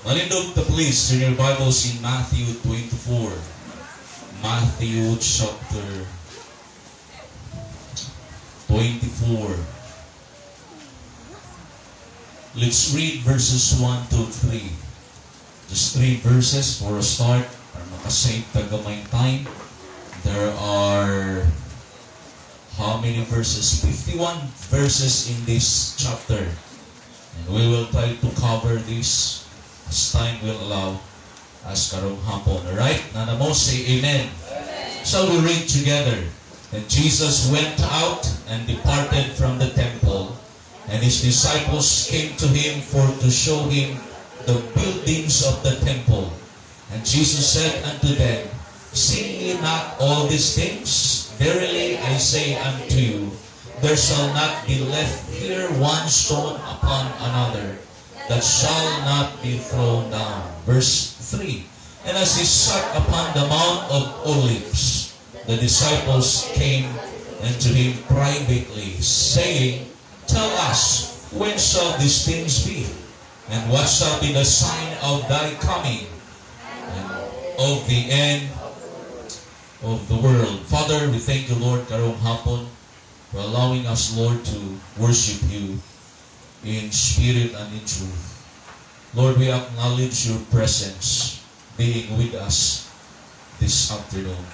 Malindog the please turn your Bibles in Matthew 24. Matthew chapter 24. Let's read verses 1 to 3. Just 3 verses for a start para makasave tagamay time. There are how many verses? 51 verses in this chapter. And we will try to cover this as time will allow as karong hapon. Alright? Nanamo, say amen. Amen. Shall we read together? And Jesus went out and departed from the temple, and his disciples came to him for to show him the buildings of the temple. And Jesus said unto them, See ye not all these things? Verily I say unto you, there shall not be left here one stone upon another that shall not be thrown down. Verse 3. And as he sat upon the Mount of Olives, the disciples came unto him privately, saying, Tell us, when shall these things be? And what shall be the sign of thy coming and of the end of the world? Father, we thank you, Lord, karong hapon, for allowing us, Lord, to worship you in spirit and in truth. Lord, we acknowledge your presence being with us this afternoon.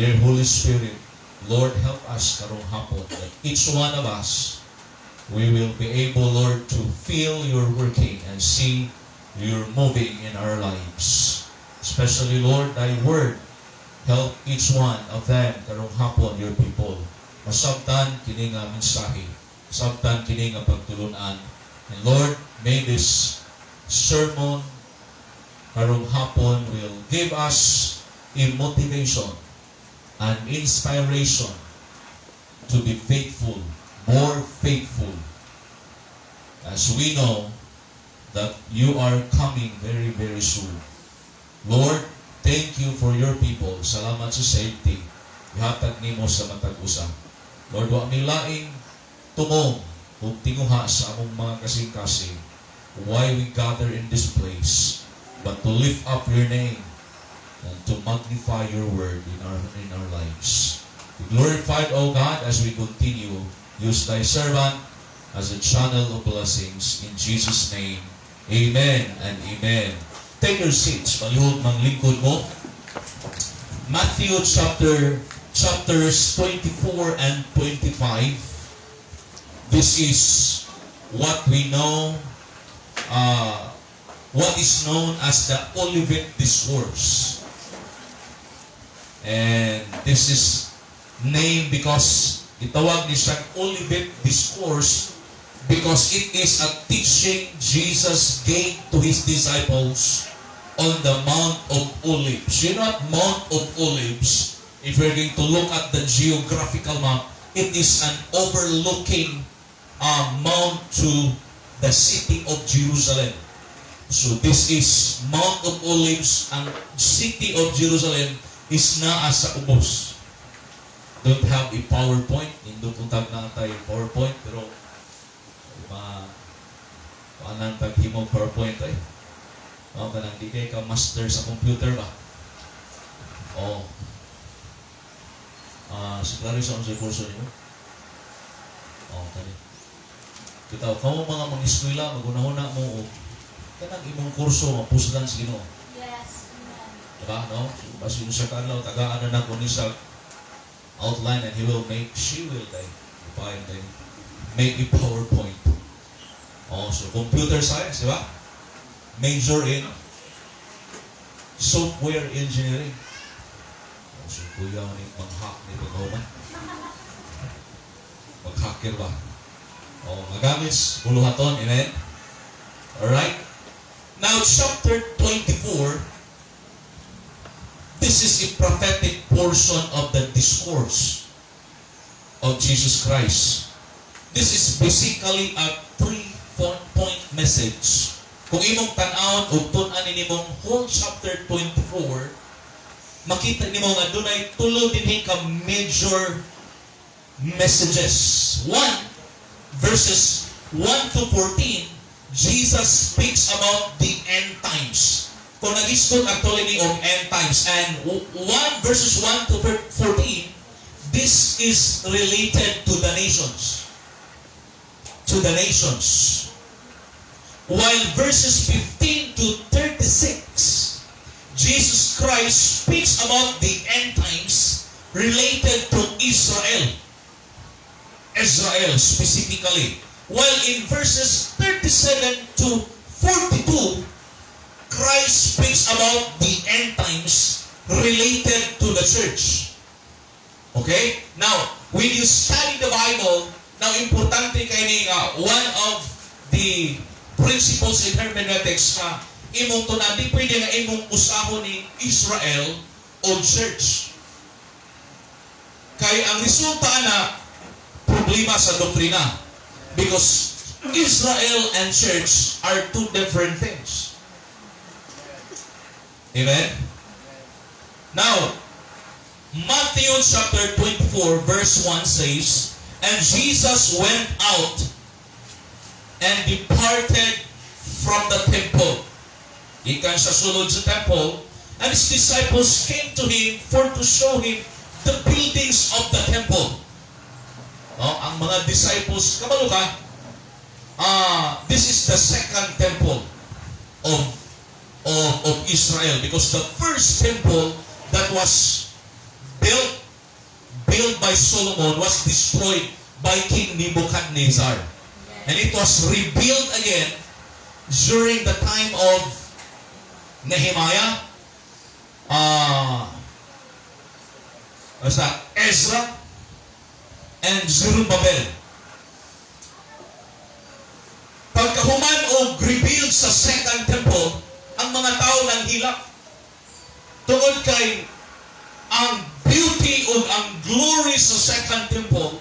Dear Holy Spirit, Lord, help us karong hapon that each one of us, we will be able, Lord, to feel your working and see your moving in our lives. Especially, Lord, thy word, help each one of them karong hapon, your people. Masabtan kini nga mensahe, masabtan kini nga pagtulunan. And Lord, may this sermon karong hapon will give us a motivation and inspiration to be faithful, more faithful, as we know that you are coming very, very soon. Lord, thank you for your people. Salamat sa safety. Ihatag nimo sa matag usa. Lord, wa mi laing tumong ug tinguha sa among mga kasing-kasing why we gather in this place, but to lift up your name and to magnify your word in our lives. Be glorified, O God, as we continue. Use thy servant as a channel of blessings. In Jesus' name, amen and amen. Take your seats. Palihog mang lingkod mo. Matthew chapters 24 and 25. This is what we know, what is known as the Olivet Discourse. And this is named because itawag ni siyang Olivet Discourse because it is a teaching Jesus gave to his disciples on the Mount of Olives. You know what Mount of Olives, if we're going to look at the geographical map, it is an overlooking mount to the city of Jerusalem. So this is Mount of Olives. Ang city of Jerusalem is naa sa ubos. Don't have a PowerPoint. Hindi kung tag na tayo PowerPoint, pero paanang taghimong PowerPoint ay. Kanang di kay ka master sa computer ba? Siguro sa unsay kurso niyo? Kani. Kita kamo mga eskwela magunahuna mo kanang imong kurso mapusdan sa Ginoo. Yes. Diba, no? Basta yung sa kanlaw, tagaan na ko ni sa outline and she will make a PowerPoint. So computer science, diba? Major in software engineering. So kuya ni mag-hack ni Paghoman. Mag-hacker ba? Magamit buluhaton, amen? Alright? Now, chapter 24, this is a prophetic portion of the discourse of Jesus Christ. This is basically a 3-point message. Kung imong tan-awon o tun-an nimong whole chapter 24, makita nimo nga dunay tulo dinhi ka major messages. 1, verses 1 to 14, Jesus speaks about the kung nag-isgot actually ni of end times. And 1 verses 1 to 14, this is related to the nations. To the nations. While verses 15 to 36, Jesus Christ speaks about the end times related to Israel. Israel specifically. While in verses 37 to 42, Christ speaks about the end times related to the church. Okay? Now, when you study the Bible, now importante kayo ni one of the principles in hermeneutics na imong tunan, di pwede nga imong usahon ni Israel o church. Kaya ang resulta na problema sa doktrina. Because Israel and church are two different things. Amen? Now, Matthew chapter 24 verse 1 says, "And Jesus went out and departed from the temple." Ikan sa sulod sa temple, and his disciples came to him for to show him the buildings of the temple. No, ang mga disciples, kabalo ka, this is the second temple of Israel, because the first temple that was built by Solomon was destroyed by King Nebuchadnezzar. And it was rebuilt again during the time of Nehemiah, Ezra, and Zerubbabel. Pagkahuman o rebuild sa second temple, ang mga tao nang hilak. Tungod kay ang beauty o ang glory sa second temple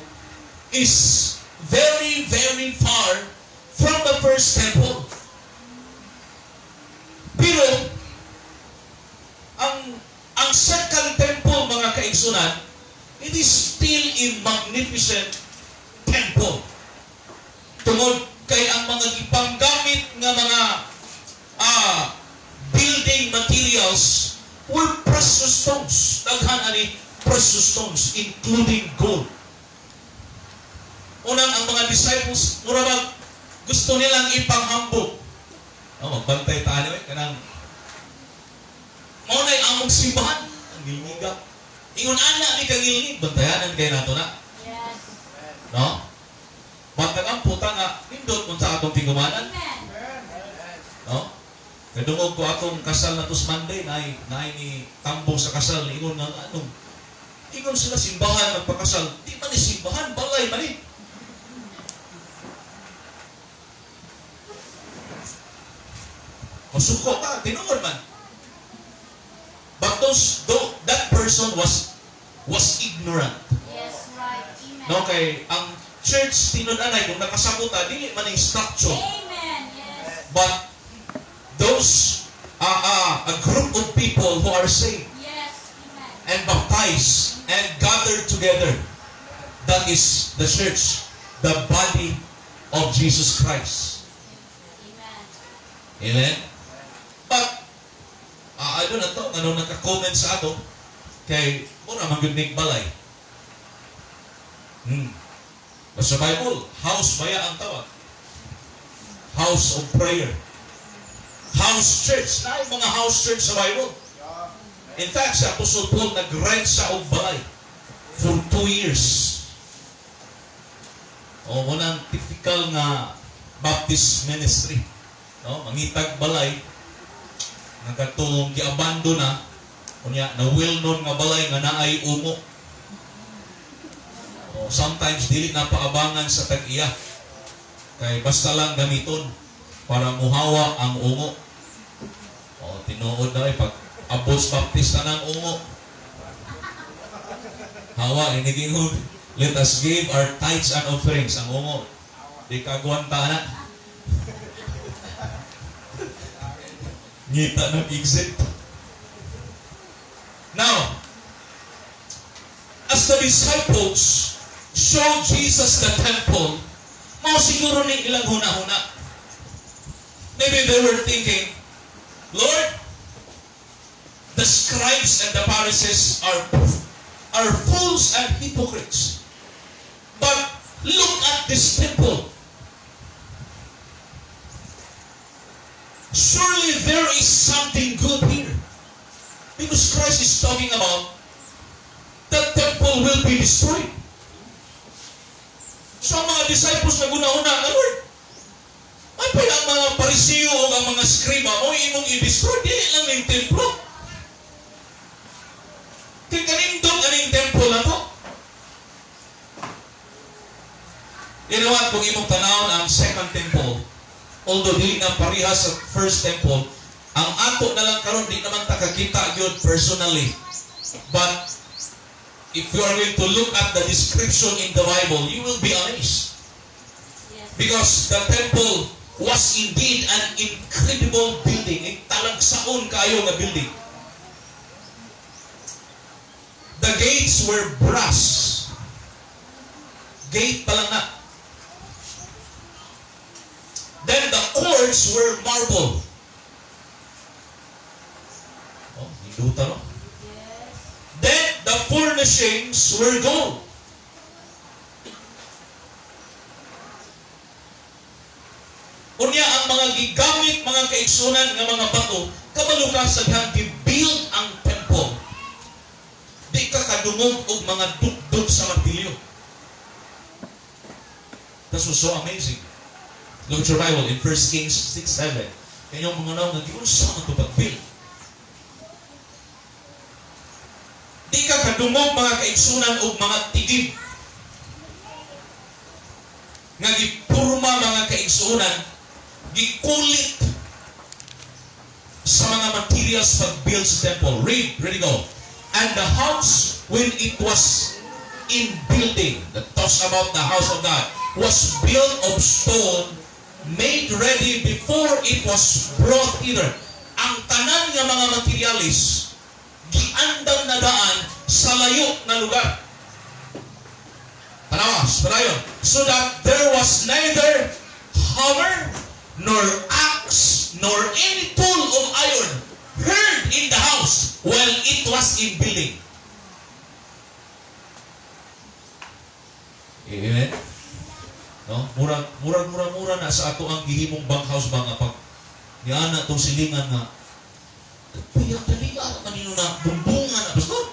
is very, very far from the first temple. Pero, ang second temple, mga kaigsunan, it is still a magnificent temple. Tungod kay ang mga ipanggamit nga mga building materials were precious stones. Daghan ani precious stones, including gold. Unang ang mga disciples, murabag, gusto nilang ipanghambog. Magbantay tayo kanang maunay among simbahan, ang gilnigap. Ingon ana ni kagilnig, bantayanan kayo nato na. Yes. No? Matang puta nga, nindot kung sa atong tigumanan. No? Kadungog ko atong kasal na tus Monday, naay ni tambong sa kasal, ingon nga anong, ingon sila simbahan, magpakasal, di man ni simbahan, balay man ni. Masuko ka, tinuod man. But that person was ignorant. Yes, right. Amen. No, kay ang church tinud-anay kung nakasabuta dili man ang structure. Amen. Yes. But those a group of people who are saved. Yes. Amen. And baptized and gathered together. That is the church, the body of Jesus Christ. Amen. Amen. But I don't know, ano nagka-comment sa ato, kay, muna mag-unig balay. Sa Bible, house baya ang tawag. House of prayer. House church. Na yung mga house church sa Bible. In fact, sa Apostle Paul, nag-rent sa og balay for 2 years. O, munang typical nga Baptist ministry. No? Mangitag balay, nagatong giabando na, kunya na well-known nga balay nga naay umo. O, sometimes dili na paabangan sa tag-iya. Kay basta lang gamiton para muhawa ang ungo. O, tinuod na pag abos baptista ng ungo. Hawa, inigingog, let us give our tithes and offerings. Ang ungo, di kagwanta na. Ngita ng exit. Now, as the disciples showed Jesus the temple, mao siguro ni ilang huna-huna. Maybe they were thinking, Lord, the scribes and the Pharisees are fools and hypocrites. But look at this temple. Surely there is something good here. Because Christ is talking about the temple will be destroyed. So ang mga disciples na guna-una, Lord, ay pa ang mga Pariseo o ang mga skriba mo imong i-destroy, dili lang yung templo. Kaya kanindog aning temple na to. You know what, kung imong tanawon ang second temple, although dili na pareha sa first temple, ang ato na lang karon di naman takakita yun personally. But if you are going to look at the description in the Bible, you will be amazed. Yes. Because the temple was indeed an incredible building. Talagsaon kayo na building. The gates were brass. Gate pa lang na. Then the courts were marble. Oh, hinduta no? Yes. Then the furnishings were gold. Unya ang mga gigamit, mga kaigsunan ng mga bato, kabalo ka sa gi-build ang temple. Di ka kadungog og mga dukduk sa martilyo. That was so amazing. Look at your Bible in 1 Kings 6:7. Kanyang mga naw nag-iunsa man ito pag-build. Di ka kadungog mga kaigsunan o mga tigib. Nga gipurma mga kaigsunan, gikulit sa mga materials pag-build sa temple. Ready go. And the house, when it was in building, that talks about the house of God, was built of stone, made ready before it was brought hither. Ang tanan nga mga materialis, giandam na daan sa layo na lugar. Tanawas, padayon. So that there was neither hammer, nor axe, nor any tool of iron heard in the house while it was in building. Amen? No? Mura na sa ato ang gihimong bankhouse ba nga pag niana itong silingan nga piyang daliga kanino na bumbungan na pastor.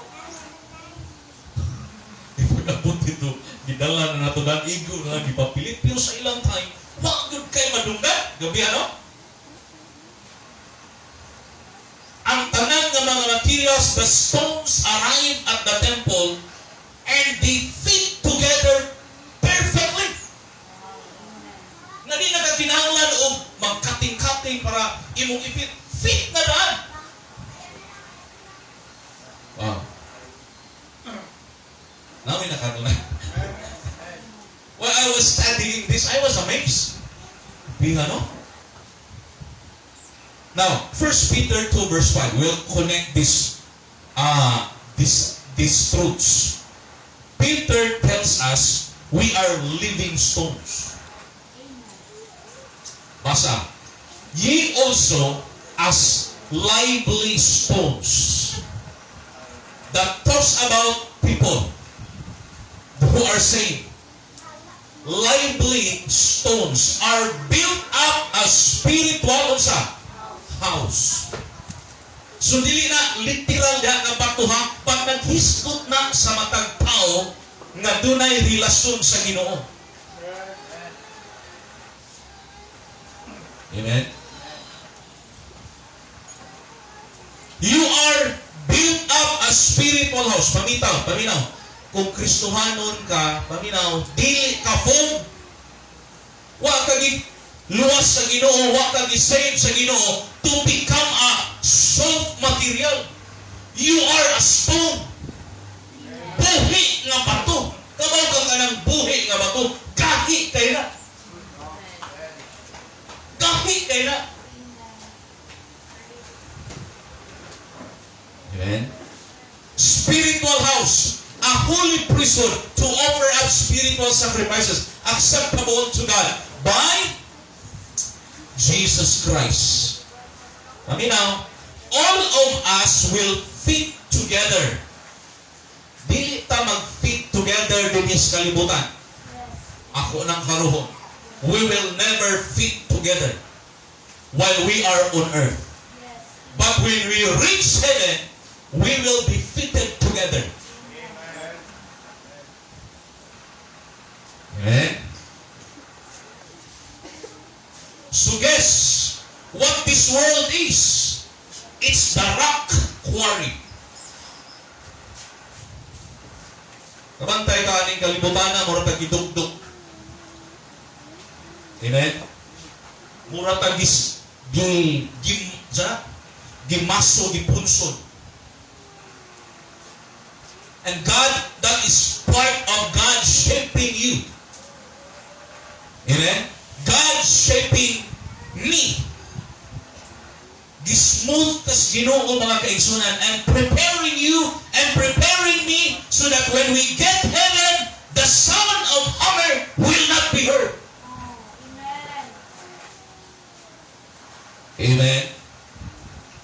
Ipagabot ito, gidala na nato ng igo na gipapilit pero sa ilang time, wagod kay madunggan. Gabi ano? Ang tanan ng mga materials, the stones arrived at the temple and they fit together perfectly. Na di nakakinahanglan o magkating-kating para imong ipit. Fit na daan. Wow. Namin nakatunan. While I was studying this, I was amazed. Biha, no? Now, 1 Peter 2 verse 5, we'll connect these truths. Peter tells us we are living stones. Basa. Ye also as lively stones. That talks about people who are saved. Lively stones are built up as spiritual house. So dili na literal diha nga batuha pag naghiskot na sa matag tao nga dunay relasyon sa Ginoo. Amen. You are built up as spiritual house. Paminaw. Kung Kristohanon ka, paminaw, dili ka foam. Wa ka luwas sa Ginoo, wa ka gi-save sa Ginoo to become a soft material. You are a stone. Buhi nga bato. Kamao ka ng buhi nga bato. Gahi kayo na. Gahi kayo na. Amen. Spiritual house. A holy priesthood to offer up spiritual sacrifices acceptable to God by Jesus Christ. Paminaw, all of us will fit together. Dili ta mag-fit together din sa kalibutan. Ako ng karuhon. We will never fit together while we are on earth. But when we reach heaven, we will be fitted together. Amen? So guess what this world is? It's the rock quarry. Kabantay ka aning kalibutan na mura tagidugdog. Amen? Mura tagis gimaso, gipunsod. And God, that is part of God shaping you. Amen? God shaping me. Gismooth tas Ginoo mga kaigsunan, and preparing you and preparing me so that when we get heaven, the sound of hammer will not be heard. Amen.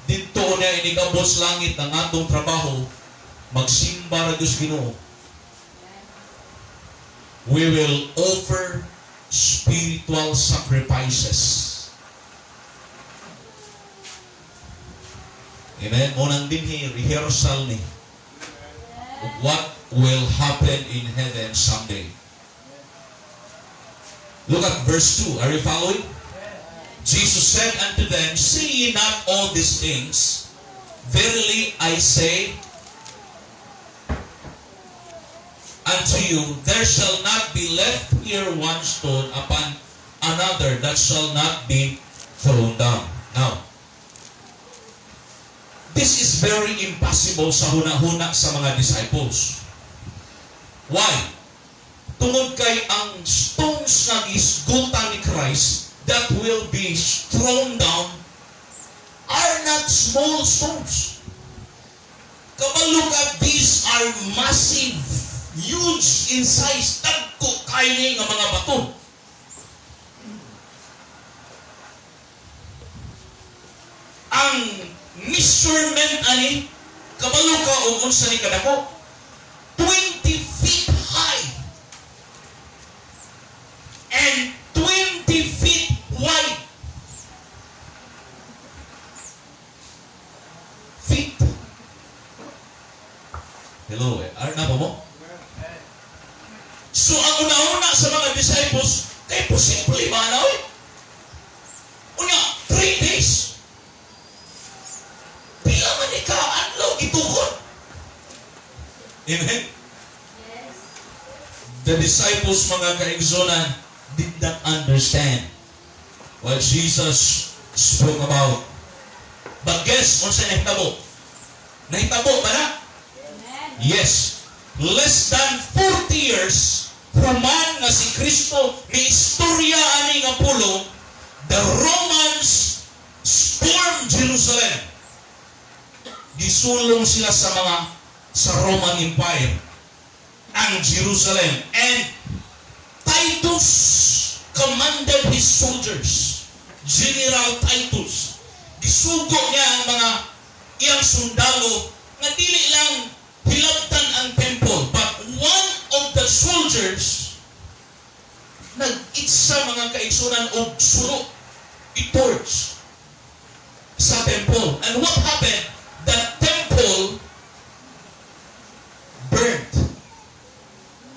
Dito niya inigabot sa langit ang atong trabaho, magsimba ra Diyos Ginoo. We will offer spiritual sacrifices. Amen. Munang dinhi rehearsal ni what will happen in heaven someday. Look at verse 2. Are you following? Jesus said unto them, see ye not all these things? Verily I say unto you, there shall not be left here one stone upon another that shall not be thrown down. Now, this is very impossible sa huna-huna sa mga disciples. Why? Tungod kay ang stones na gisgutan ni Christ that will be thrown down are not small stones. Look at these are massive, huge in size. Dagko kayo nga mga bato. Ang measurement ani kabalo ka og unsa ni kadako 20 feet high and 20 feet wide. Feet. Hello, are na mo? So ang una-una sa mga disciples, kay posible ba na oy? Unya 3 days. Pila man ka adlaw gitukod. Amen. Yes. The disciples, mga kaigsunan, did not understand what Jesus spoke about. But guess kung saan nahitabo? Nahitabo ba na? Amen. Yes. Less than 40 years, human nga si Kristo, may istorya ani nga pulo, the Romans stormed Jerusalem. Gisulong sila sa Roman Empire ang Jerusalem, and Titus commanded his soldiers. General Titus, gisugo niya ang mga iyang sundalo nga dili lang hilabtan ang temple, but one of the soldiers nag-itsa mga kaigsunan og sulo, i-torch sa temple. And what happened? The temple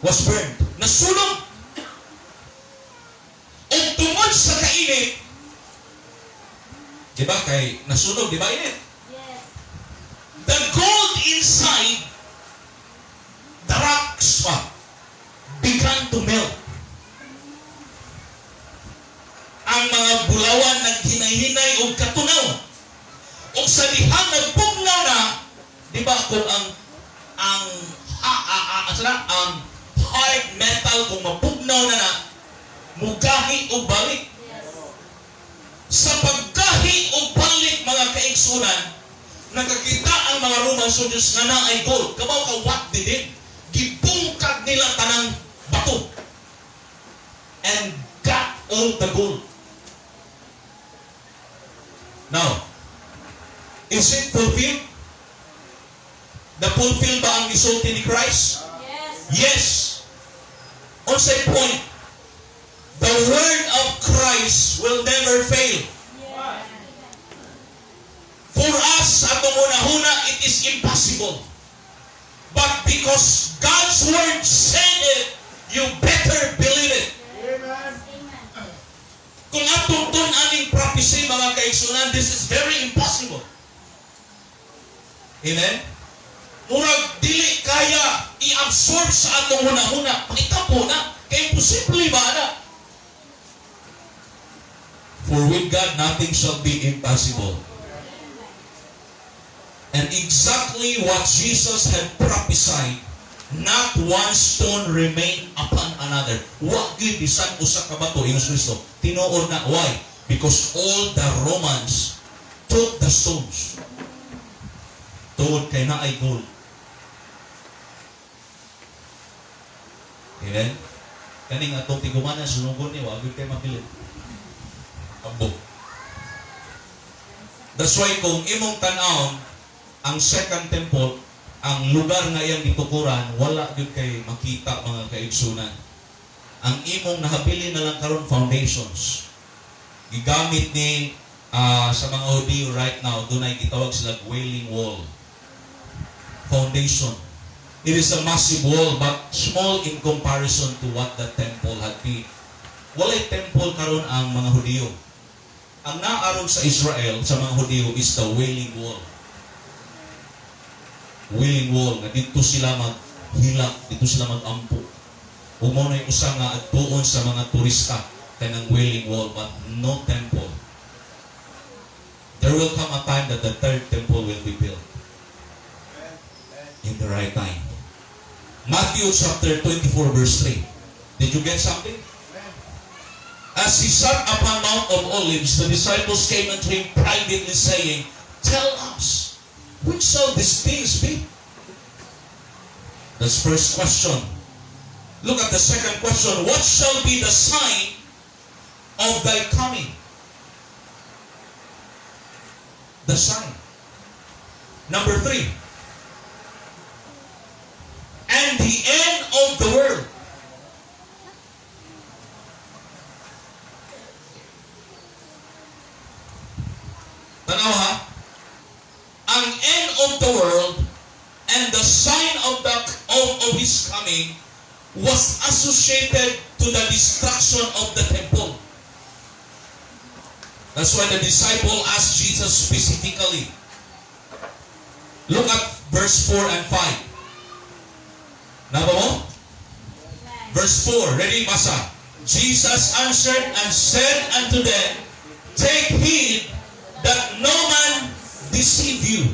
was burned. Nasunog. O tungod sa kainit, di ba kay nasunog, di ba init? Yes. The gold inside the rocks began to melt. Ang mga bulawan naghinay-hinay o katunaw. O sa dihang nagpugnaw na, di ba kung ang hard metal kung mapugnaw na mugahi o balik. Yes. Sa paggahi o balik mga kaigsunan, nakakita ang mga Roman soldiers nga na ay gold. Kabaw ka what they did? Gibungkag nila tanang bato and got all the gold. Now, Is it fulfilled? Na-fulfill ba ang gisulti ni Christ? Yes. Yes. On say point, the word of Christ will never fail. Yes. For us, atong una-una, it is impossible. But because God's word said it, you better believe it. Amen. Kung atong tun-aning prophecy, mga kaigsunan, this is very impossible. Amen? Murag dili kaya i-absorb sa atong una-una. Pakita po na, kaya imposible ba na? For with God, nothing shall be impossible. And exactly what Jesus had prophesied, not one stone remained upon another. Wa gyud bisan usa ka bato ingon Kristo. Tinuod na why? Because all the Romans took the stones. Tuod kay naay gold. Amen? Kaning atong tigumanan sunugon ni wa gyud kay mabilin. Abo. That's why kung imong tan-awon ang second temple, ang lugar nga iyang gitukuran, wala gyud kay makita mga kaigsunan. Ang imong nahapili na lang karon foundations. Gigamit ni sa mga Hudiyo right now, dunay gitawag sila wailing wall. Foundation. It is a massive wall but small in comparison to what the temple had been. Walay temple karon ang mga Hudiyo. Ang naaron sa Israel, sa mga Hudiyo, is the wailing wall. Wailing wall, nga dito sila maghilak, dito sila mag-ampo. Umo na yung usa nga at tuon sa mga turista kanang wailing wall, but no temple. There will come a time that the third temple will be built. In the right time. Matthew chapter 24 verse 3. Did you get something? As he sat upon Mount of Olives, the disciples came unto him privately saying, "Tell us, which shall these things be?" That's first question. Look at the second question. What shall be the sign of thy coming? The sign. Number 3. And the end of the world. Tanaw ha? Ang end of the world and the sign of his coming was associated to the destruction of the temple. That's why the disciple asked Jesus specifically. Look at verse 4 and 5. Naba mo? Verse 4. Ready, basa. Jesus answered and said unto them, "Take heed that no man deceive you.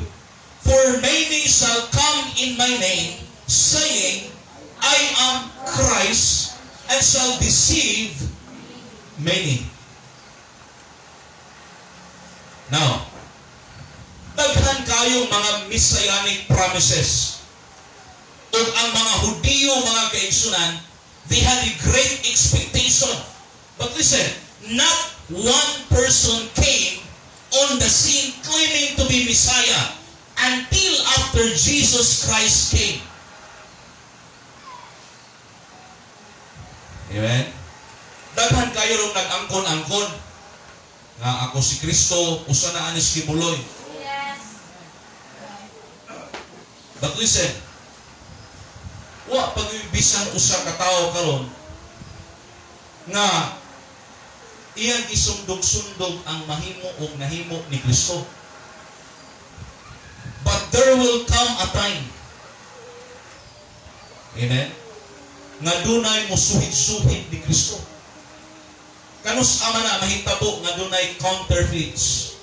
For many shall come in my name, saying, I am Christ, and shall deceive many." Now, daghan kayong mga messianic promises. Ug ang mga Hudiyo, mga kaigsunan, they had a great expectation. But listen, not one person came on the scene claiming to be Messiah until after Jesus Christ came. Amen? Daghan kayo rin nag-angkon-angkon nga ako si Kristo, usa na anis kibuloy. Yes. But listen, wa pag-ibisan usa ka tawo karon nga iyang isundog-sundog ang mahimo o nahimo ni Kristo. But there will come a time, amen, nga dunay mo suhid-suhid ni Kristo. Kanus ama na mahitabo nga dunay counterfeits.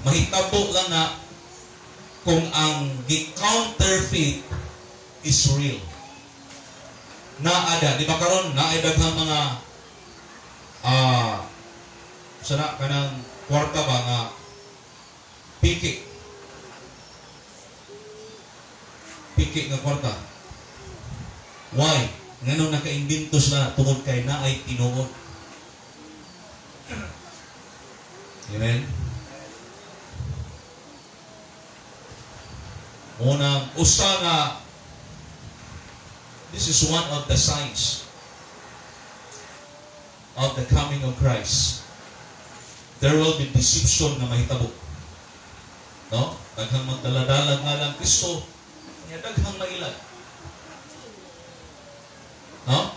Mahitabo lang na kung ang gi-counterfeit is real. Naada, di ba karon naay daghang mga sana kanang kwarta ba nga piki nga kwarta. Why? Nganong naka-imbento sila tungod kay naay tinuod. Amen? Unang usa nga, this is one of the signs of the coming of Christ. There will be deception na mahitabo. No? Daghang magdaladalag nga lang Kristo, niya daghang mailag. No?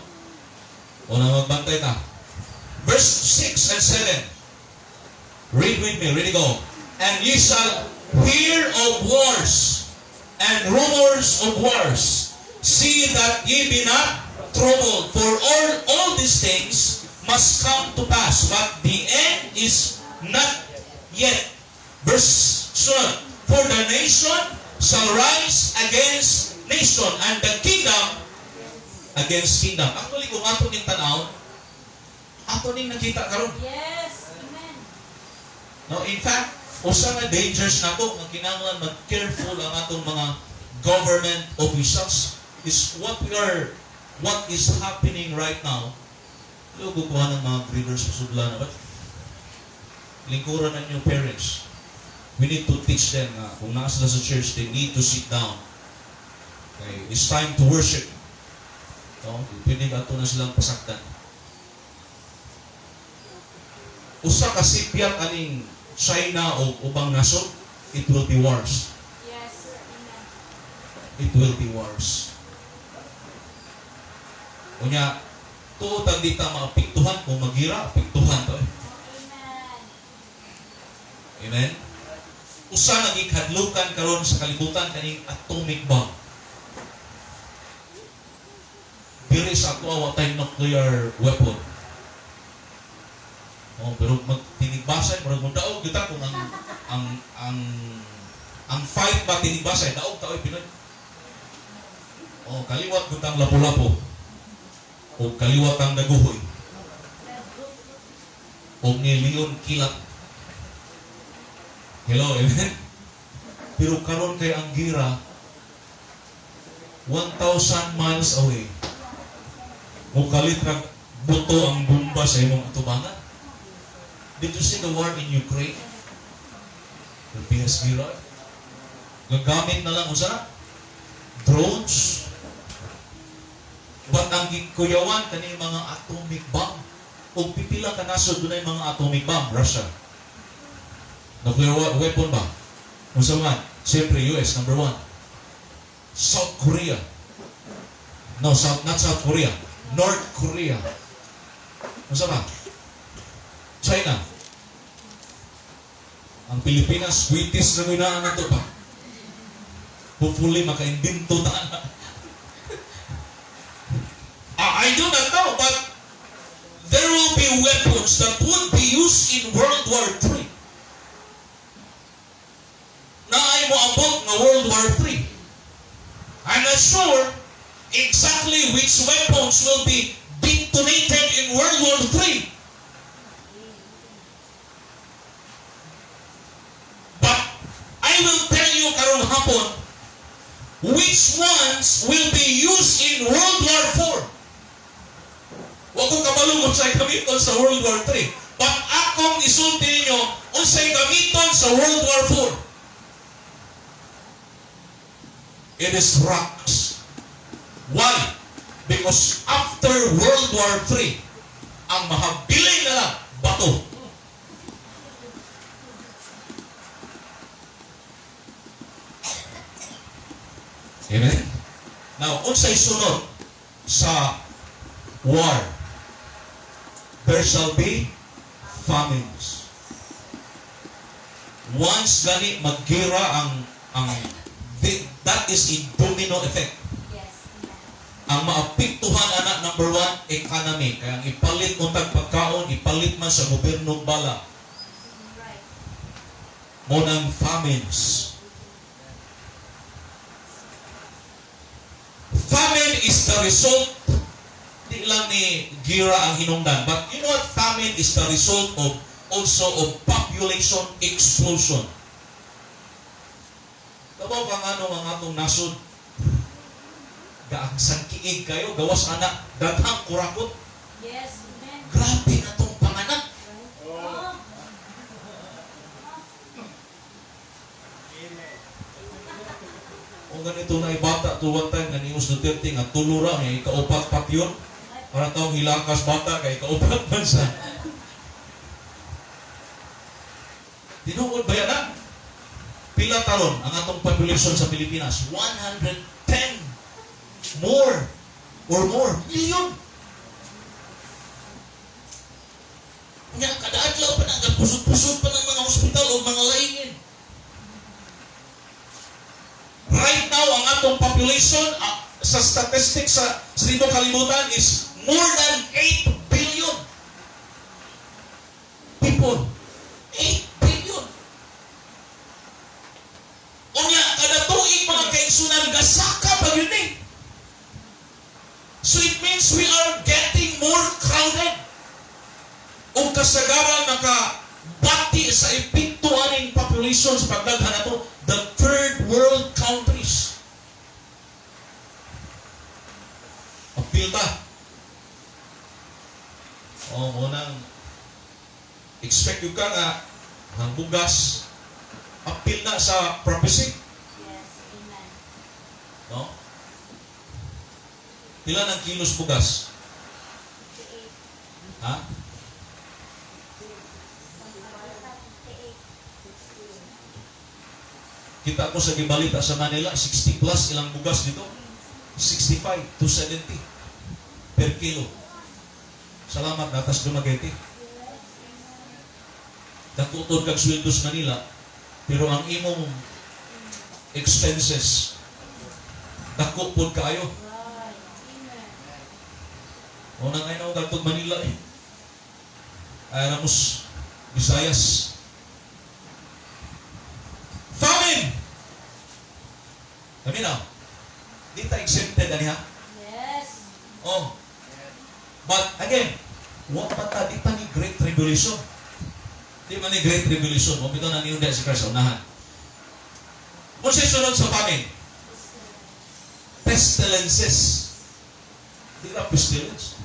Unang magbantay ta. Verse 6 and 7. Read with me, ready go. And ye shall hear of wars and rumors of wars. See that ye be not troubled, for all these things must come to pass, but the end is not yet. Verse 7. For the nation shall rise against nation, and the kingdom against kingdom. Actually, kung ato ning tanaw, ato ning nakita karon. Yes. Amen. No, in fact, usa nga dangers nato nga kinahanglan mag-careful ang atong mga government officials is what is happening right now. Lugo ko ng mga readers sa sudlan, but lingkuran ng yung parents. We need to teach them na kung nasa sila sa church, they need to sit down. Okay, it's time to worship. No, pwede ba ito na silang pasaktan? Usa kasi piyak aning China o ubang nasod, it will be wars. Yes. Amen. It will be wars. Unya, tuotan di ta maapiktuhan kung magira, apiktuhan to. Amen. Amen? Usa naging kadlukan karon sa kalibutan kaning atomic bomb. Diri sa ato wa tay nuclear weapon. Oh, pero magtinigbasay murag mo daog kita kung ang fight ba tinigbasay daog ta oy Pinoy. Oh, kaliwat gutang lapu-lapu. O kaliwat ang daguhoy. O ngiliyon kilat. Hello, amen? Pero karon kay ang gira 1,000 miles away. O kalit kag buto ang bomba sa imong atubangan. Did you see the war in Ukraine? The PS gira. Gagamit na lang usa drones. But ang gikuyawan kani mga atomic bomb. O pipila ka nasod dunay mga atomic bomb, Russia. Nuclear weapon ba? Unsa man? Siyempre US number 1. South Korea. No, not South Korea. North Korea. Unsa ba? China. Ang Pilipinas, British na ginaan na ito pa. Hopefully, maka-invento na. I do not know, but there will be weapons that would be used in World War III. Na ay mo abot na World War III. I'm not sure exactly which weapons will be detonated in World War III. But I will tell you karon hapon which ones will be used in World War IV. Wa ko kabalungon sa gamiton sa World War III. But akong isulti ninyo unsay gamiton sa World War IV. It is rocks. Why? Because after World War III, ang mahabiling na lang, bato. Amen? Now, unsay sunod sa war? There shall be famines. Once gani maggira that is a domino effect. Yes. Ang maapektuhan anak number 1, economy. Kaya ang ipalit mo tag pagkaon, ipalit man sa gobernong bala. Right. Monang famines. Famine is the result, di lang ni gira ang hinungdan, but you know what? Famine is the result of also of population explosion. Kabaw kang ano ang atong nasod, gaagsan kiig kayo, gawas anak, daghang kurakot. Yes. Amen. Grabe na tong panganak. Oh. O ganito na ibata to one time na nius Duterte nga tulura nga ikaupat patyon para taong hilakas bata kay ikaupat man sa tinuod ba yan na? Pila taron ang atong population sa Pilipinas? 110 more million. Nga kadaadlaw pa na pusod-pusod pa ng mga hospital o mga laingin. Right now, ang atong population sa statistics sa Sribong Kalibutan is more than 8 billion people. 8 billion. Unya, kada tuig mga kaigsunan, gasaka pa yun eh. So it means we are getting more crowded. O kasagaran nakabati sa epekto aning population sa pagdaghan nato, the third world countries. Apil ta. O munang expect yung ka nga ang bugas apil na sa prophecy. Yes, amen. No? Pila ng kilos bugas? Ha? Kita ko sa gibalita sa Manila, 60 plus ilang bugas dito. 65 to 70 per kilo. Salamat natas Dumaguete. Dakutod kag sweldos Manila, pero ang imong expenses dako pod kaayo. O nang ayaw gatog Manila eh. Ay ramos Visayas. Famine! Kami na. Di ta exempted ani ha? Yes. Oh. But again, wa pa ta di pa ni Great Tribulation. Di man ni Great Tribulation. Mo bitaw na niyo si Christ sa unahan. Kung siya sunod sa famine, pestilences. Di na pestilence.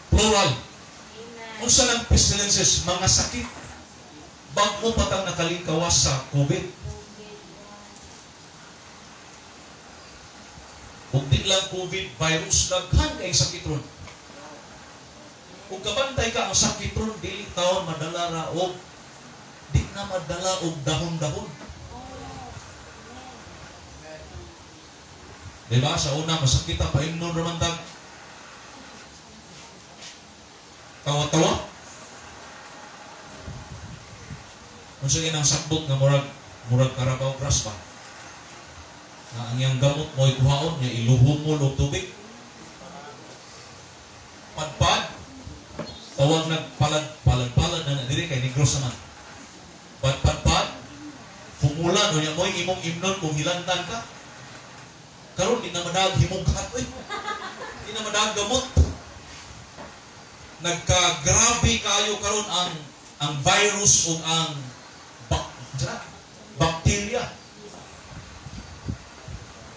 Plural. Amen. Kung saan ang pestilences, mga sakit. Bago pa tang nakalingkawas sa COVID. Kung di lang COVID virus, daghan kay sakit ron. Kung kabantay ka ang sakit ron, dili taon madala ra og di na madala og dahon-dahon. Diba? Sa una, masakit ang paimnon raman tag tawa-tawa. Kung sige nang sakbot nga murag Carabao grass pa. Na ang iyang gamot mo ikuhaon, niya iluhom mo ng tubig. Padpad, tawag nagpalad na diri kay negros naman. Padpad, pumulan, o niya mo imong imnon kung hilantan ka. Karon di na madag himughat, di na madag gamot. Nagka-grabe kayo karon ang virus o ang bacteria.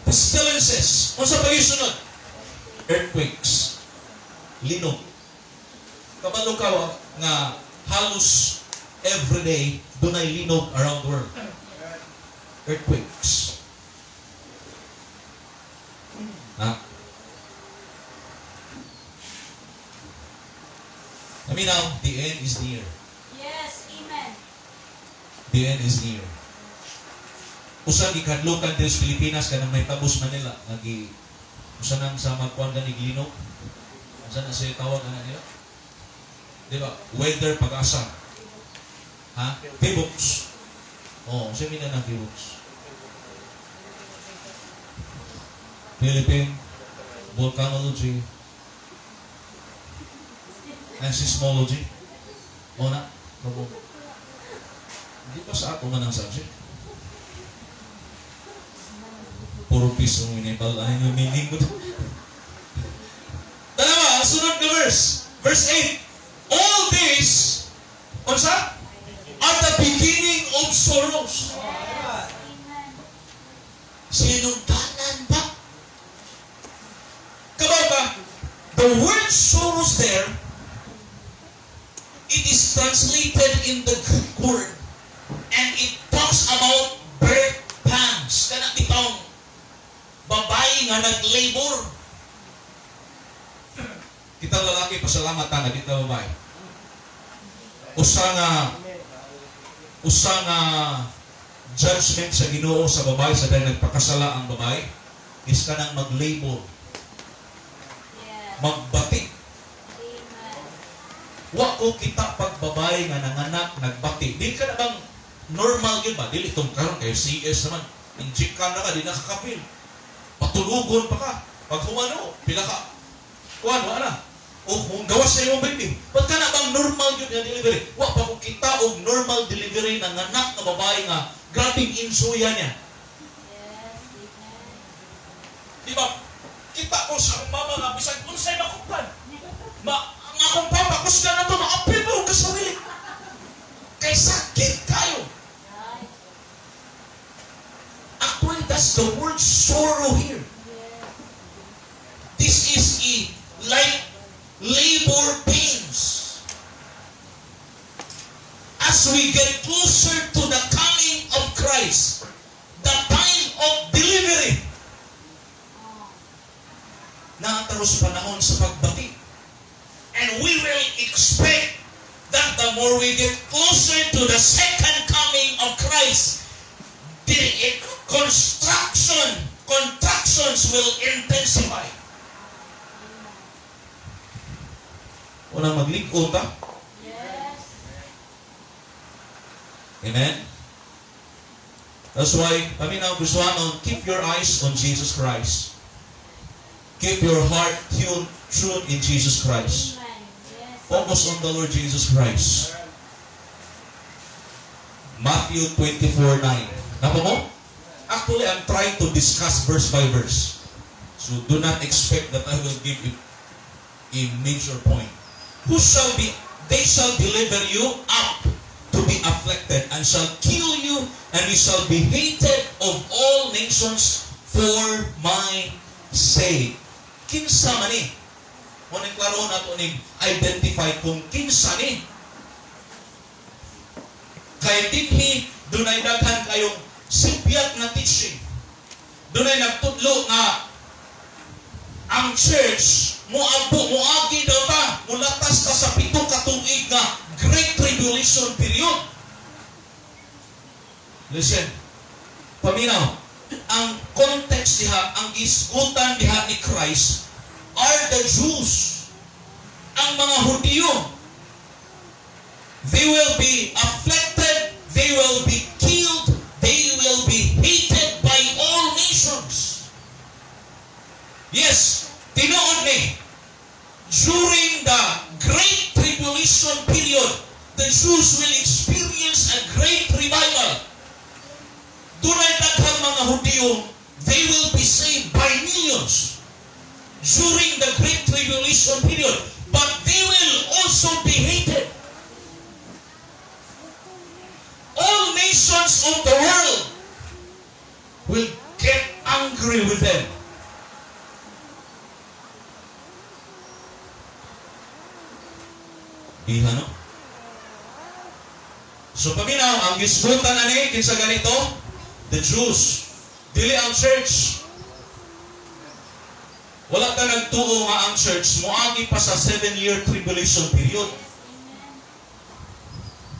Pestilences. Kung sa pag-isunod, earthquakes. Linog. Kabalo ka nga halos everyday dunay linog around the world. Earthquakes. Ha? I mean now, the end is near. Yes, amen. The end is near. Usa gikadlokan diri sa Pilipinas kanang may tabos Manila nagi usa nang sa magkuan ganig linog. Usa na siya tawag ana nila? Di ba? Weather pag-asa. Ha? Pivox. Oh, siya mina ng pivox. Philippine volcanology and seismology. O na, kabo. Hindi pa sa ako man ang subject. Puro piso ang minibal. Ano yung meaning ko? Dalawa, sunod na verse. Verse 8. All this, unsa? At the beginning of sorrows. Yes, amen. Sinungtanan ba? Kabaw ba? The word sorrows there, it is translated in the Greek word and it talks about birth pangs. Kana nga nag-labor. Kitang lalaki, pasalamat na dito babae. Usa nga judgment sa Ginoo sa babae sa dahil nagpakasala ang babae is kanang mag-labor, Yes. magbati. Amen. Wa ko kita pag babae nga nanganak nagbati. Di ka na bang normal yun ba? Dili itong karon kayo CS naman. Inject ka na ka, di nakakapil. Patulugon pa ka. Pag humano, pila ka. Kuhan, wala na. O kung gawas na yung baby. Ba't ka na bang normal yun nga delivery? Wa pa ko kita og normal delivery ng anak na babae nga grabing insuya niya. Yes. Amen. Di ba? Kita ko sa akong mama nga, bisag unsay makumpan. Ang akong papa, kusga na ito, maapil mo ka sa sarili. Kay sakit kayo. Right. Actually, that's the word sorrow here. Yes. This is like labor pains. As we get closer to the coming of Christ, the time of delivery, Oh. nakataros panahon sa pagbati. And we will expect that the more we get closer to the second coming of Christ, the contractions will intensify. Unang magligo ka? Yes. Amen? That's why, paminaw, Visayan, keep your eyes on Jesus Christ. Keep your heart tuned in Jesus Christ. Amen. Yes. Focus on the Lord Jesus Christ. Matthew 24:9. Napa mo? Actually, I'm trying to discuss verse by verse. So do not expect that I will give you a major point. They shall deliver you up to be afflicted, and shall kill you, and you shall be hated of all nations for my sake. Kinsa man ni? Munang klaro na ito ni identify kung kinsa ni. Kaya dinhi, dunay daghan kayong simpiat na teaching. Dunay nagtudlo nga ang church muagi daw ta, mulatas ta sa 7 ka tuig nga Great Tribulation period. Listen, paminaw, ang context diha, ang isgutan diha ni Christ are the Jews, ang mga Hudyo. They will be afflicted, they will be killed, they will be hated by all nations. Yes, tinuod ni, during the Great Tribulation period, the Jews will experience a great revival. Dunay daghang mga Hudyo, they will be saved by millions during the Great Tribulation period, but they will also be hated. All nations of the world will get angry with them. Iha, no? So paminaw, ang gisgutan na ni, kinsa ganito? The Jews. Dili ang church. Wala ka nagtuo nga ang church, muagi pa sa 7-year tribulation period.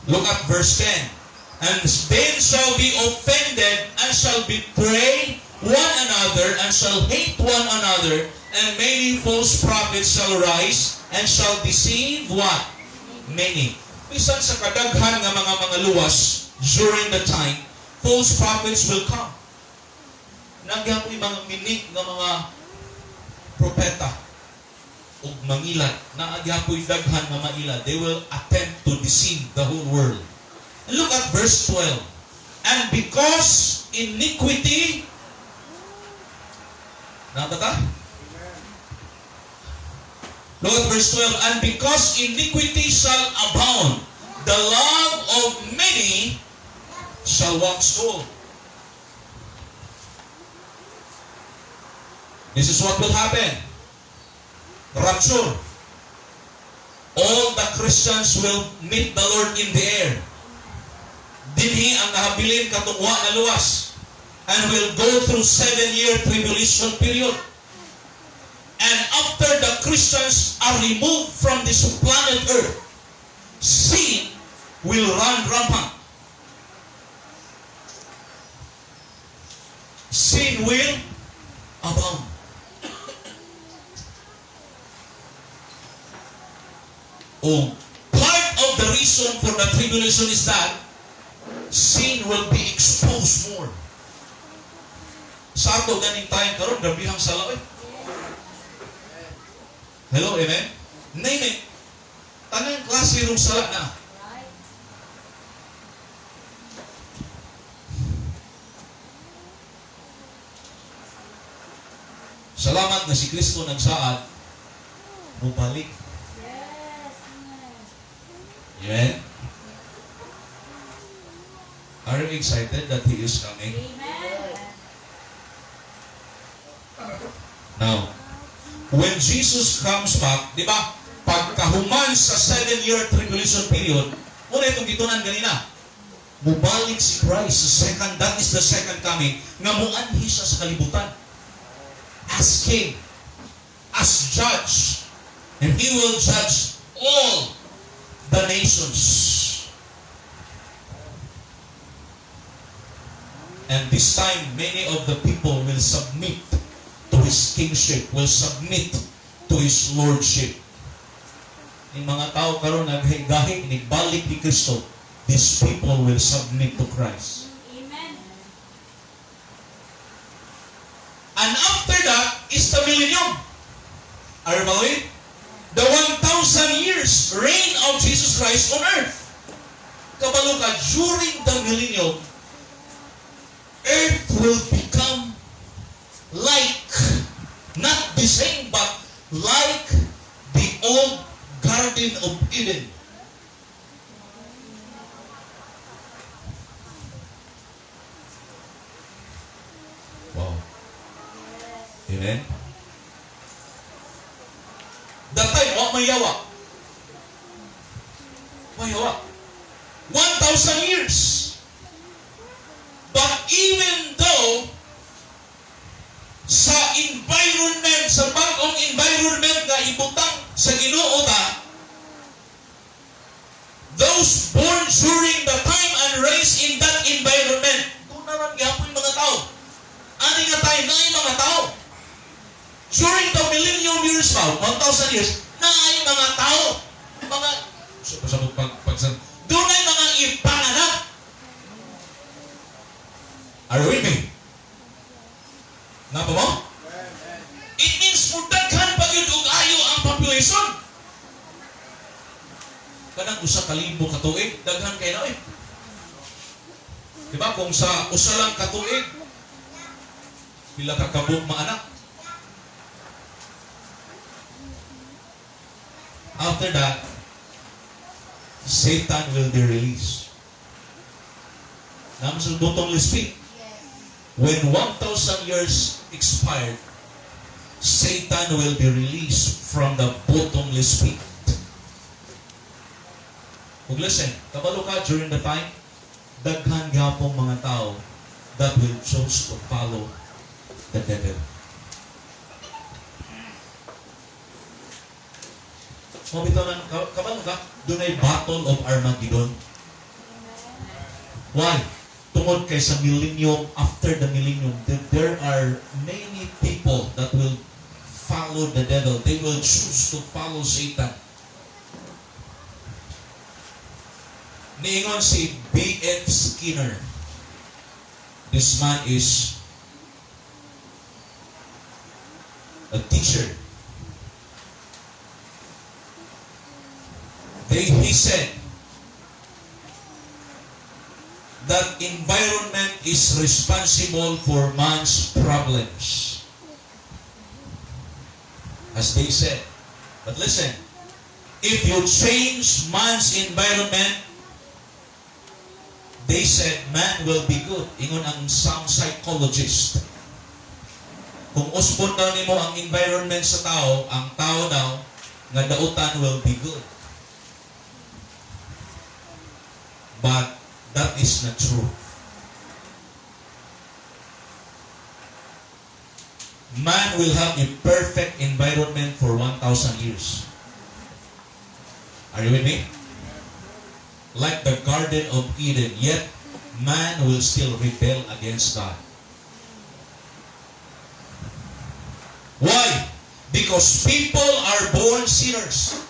Look at verse 10. And they shall be offended and shall betray one another and shall hate one another, and many false prophets shall rise and shall deceive what? Many. Bisan sa kadaghan nga mga luwas during the time, false prophets will come. Nagyapoy mga minig nga mga propeta ug mangilad, nagyapoy daghan nga mailad. They will attempt to deceive the whole world. And look at verse 12. And because iniquity, nakata? Look at verse 12. And because iniquity shall abound, the love of many shall wax cold. This is what will happen. Rapture. All the Christians will meet the Lord in the air. Dinhi ang nahabilin katungwa na luwas. and will go through 7-year tribulation period. And after the Christians are removed from this planet Earth, sin will run rampant. Sin will abound. Oh, part of the reason for the tribulation is that sin will be exposed more. Sa ato ganing time karon grabihang sala oy. Hello, amen? Name it. Tanang klase rong sala na. Right. Salamat na si Kristo nagsaad, mubalik. Yes. Amen. Amen? Are you excited that He is coming? Amen. Now, when Jesus comes back, di ba, pagkahuman sa 7-year tribulation period, muna itong gitunan ganina, mubalik si Christ, that is the second coming, nga muanhi siya sa kalibutan. As king, as judge, and He will judge all the nations. And this time, many of the people will submit to His kingship, will submit to His lordship. Yung mga tao karon naghigahi, nigbalik ni Kristo, these people will submit to Christ. Amen. And after that is the millennium. Are you following? The 1,000 years reign of Jesus Christ on earth. Kabalo ka, during the millennium, earth will become like, not the same, but like the old Garden of Eden. Wow. Amen? That time, mayawa. Mayawa. 1,000 years. But even though sa environment, sa bagong environment na ibutang sa Ginoo ta, those born during the time and raised in that environment, doon naman gapon mga tao. Ani nga tayo na ay mga tao. During the millennium years pa, 1,000 years, na ay mga tao. Mga, doon ay mga ipanganak. Are you with me? Napa mo? It means mudaghan pag yun ayo ang population. Kanang usa ka libo ka tuig, daghan kay na eh. Diba? Kung sa usa lang ka tuig, pila ka kabog maanak. After that, Satan will be released. Naman sa bottomless pit. When 1,000 years expired, Satan will be released from the bottomless pit. Ug listen, kabalo ka during the time, daghan gyapong mga tao that will choose to follow the devil. Mabitaw na, kabalo ka, doon ay Battle of Armageddon. Why? Tungod kay sa millennium, after the millennium, there are many people that will follow the devil. They will choose to follow Satan. Niingon si B.F. Skinner. This man is a teacher. He said that environment is responsible for man's problems. As they said. But listen, if you change man's environment, they said man will be good. Ingon ang some psychologist. Kung usbon daw nimo ang environment sa tao, ang tao daw nga dautan will be good. But that is not true. man will have a perfect environment for 1,000 years. Are you with me? Like the Garden of Eden, yet man will still rebel against God. Why? Because people are born sinners.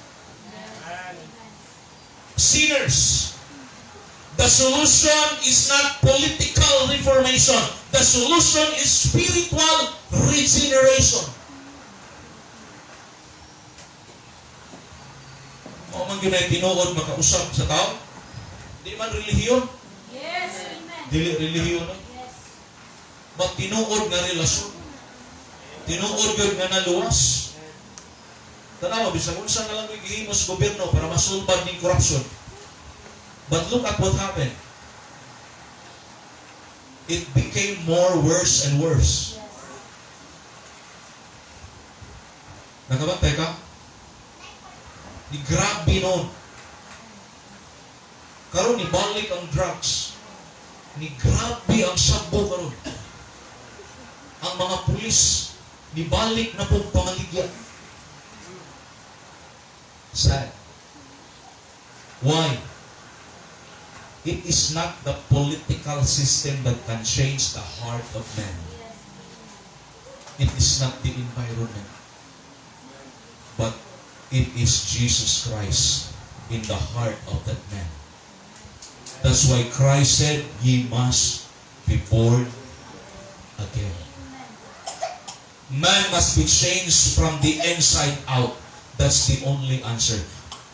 Sinners. The solution is not political reformation. The solution is spiritual regeneration. O man yun ay tinuod makausap sa tao? Di man relihiyon? Yes, amen. Dili relihiyon. Yes. But tinuod nga relasyon. Tinuod yun nga naluwas. Tanawa, bisag unsa na lang yung gihimo sa gobyerno para masulbad ng corruption. But look at what happened. It became more worse and worse. Yes. Nakabantay ka? Di grabe nun. Karon ni balik ang drugs. Ni grabe ang sabo karon. Ang mga pulis ni balik na pong pangaligyan. Sad. Why? It is not the political system that can change the heart of man. It is not the environment. But it is Jesus Christ in the heart of that man. That's why Christ said, ye must be born again. Man must be changed from the inside out. That's the only answer.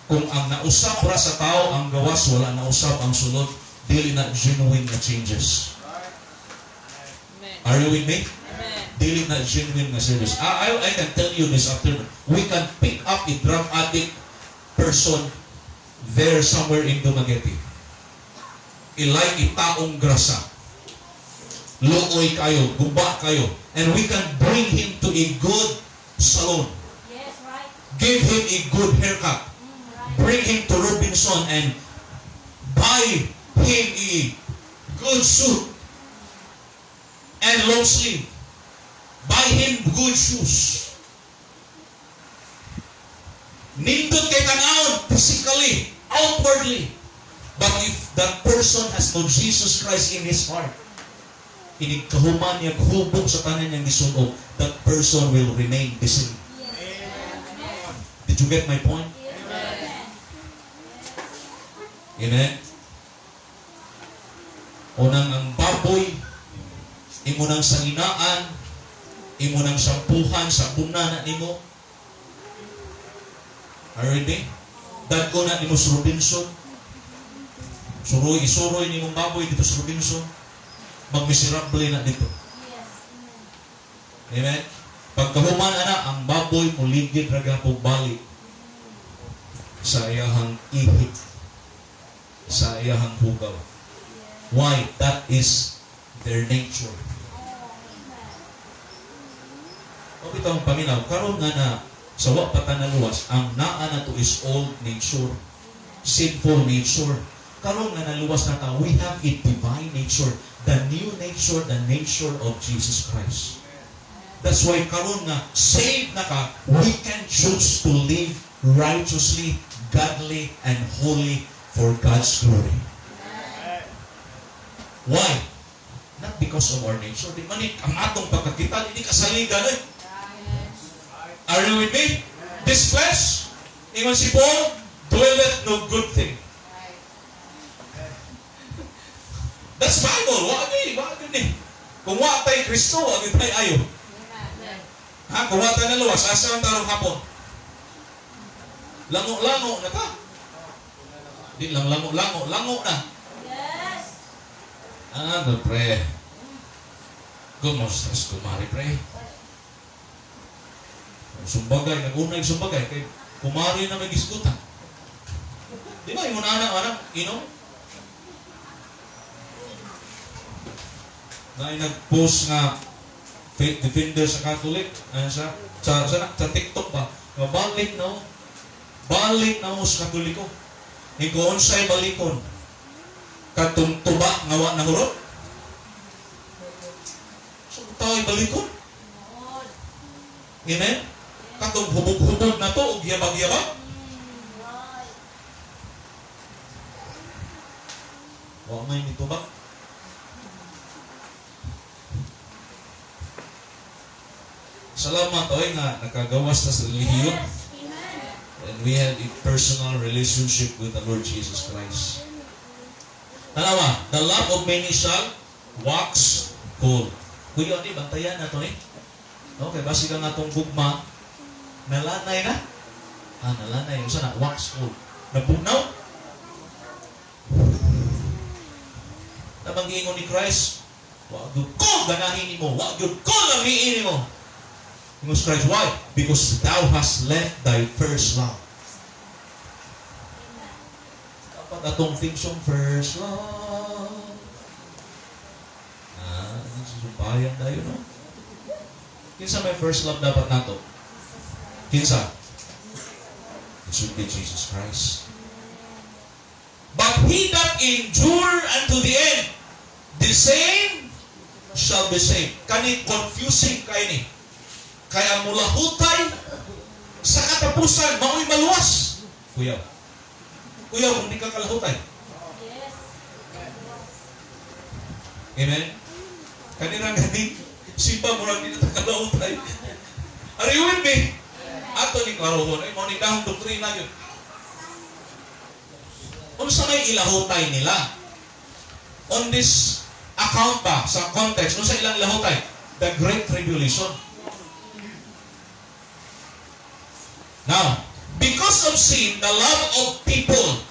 Kung ang nausap ra sa tao ang gawas, wala nausap ang sulod, dili na genuine na changes. Are you with me? Amen. Dili na genuine na changes. I can tell you this afternoon. We can pick up a drug addict person there somewhere in Dumaguete. Ilay itaong grasa. Luoy kayo, guba kayo. And we can bring him to a good salon. Yes, right. Give him a good haircut. Bring him to Robinson and buy him a good suit and long sleeve. Buy him good shoes. Nindot kay tanawon physically, outwardly. But if that person has no Jesus Christ in his heart, inigkahuman niya, hubog sa tanan niyang gisunog, that person will remain the same. Did you get my point? Amen? Unang ang baboy, imo nang sanginaan, imo nang sampuhan, sabunan na nimo. Are you ready? Dagko na nimo sa Robinson. Isuroy ni mong baboy dito sa Robinson. Magmiserable na dito. Amen? Pagkahuman na, ang baboy muligid ragapog balik sa iyahang ihip, sa iyahang hugaw. Why? That is their nature. O bitong paminaw, karon nga na sa wa patanaluwas, ang naa na to is old nature, sinful nature. Karon nga naluwas na ta, we have a divine nature, the new nature, the nature of Jesus Christ. That's why karon nga saved na ka, we can choose to live righteously, godly, and holy for God's glory. Why? Not because of our nature. Di man ang atong pagkakita, hindi kasaligan eh. Are you with me? This flesh, ingon si Paul, dwelleth no good thing. That's Bible. Wag ni. Kung wa tay Kristo, wag tay ayo. Ha, kung wa tay naluwas, asa ang tarong hapon? Lango na ka. Di lang lango na. Yes. Pre. Kumusta sa kumari, pre? Sumbagay, nag-unay sumbagay. Kay kumari na may giskutan. Di ba, yung anak, inom? Na nag-post nga faith defender sa Catholic, sa TikTok ba? Balik na mo sa Katoliko. Ikaw unsay balikon. Katumtuba nga wa nahurot. So tao'y balikon. Amen? Katong hubog-hubog na to, o yabag-yabag. Right. Wa may nito ba? Salamat oy nga nakagawas ta sa relihiyon. Yes. Amen. And we have a personal relationship with the Lord Jesus Christ. Tanawa, the love of many shall wax cold. Kuya ni, bantayan na to eh. Okay, basi ka nga itong gugma, nalanay na. Nalanay. Yung sana, wax cold. Nabugnaw. Nabangingon ni Christ, wag yun ko ganahin mo, wag yun ko lamiin mo. Because Christ, why? Because thou hast left thy first love. Dapat atong things yung first love. Susumpayan tayo, no? Kinsa may first love dapat nato? Kinsa? It should be Jesus Christ. But he that endure unto the end, the same shall be saved. Kani confusing kay ni. Kaya ang mulahutay sa katapusan, mao'y maluwas. Kuya, kung di ka kalahutay. Yes. Amen? Kanina nga di, simba mo lang dito kalahutay. Are you with me? Ato ni karohon, ay mo ni dahong doktrina yun. Kung sa may ilahutay nila, on this account ba, sa context, kung sa ilang ilahutay, the Great Tribulation. Now, because of sin, the love of people,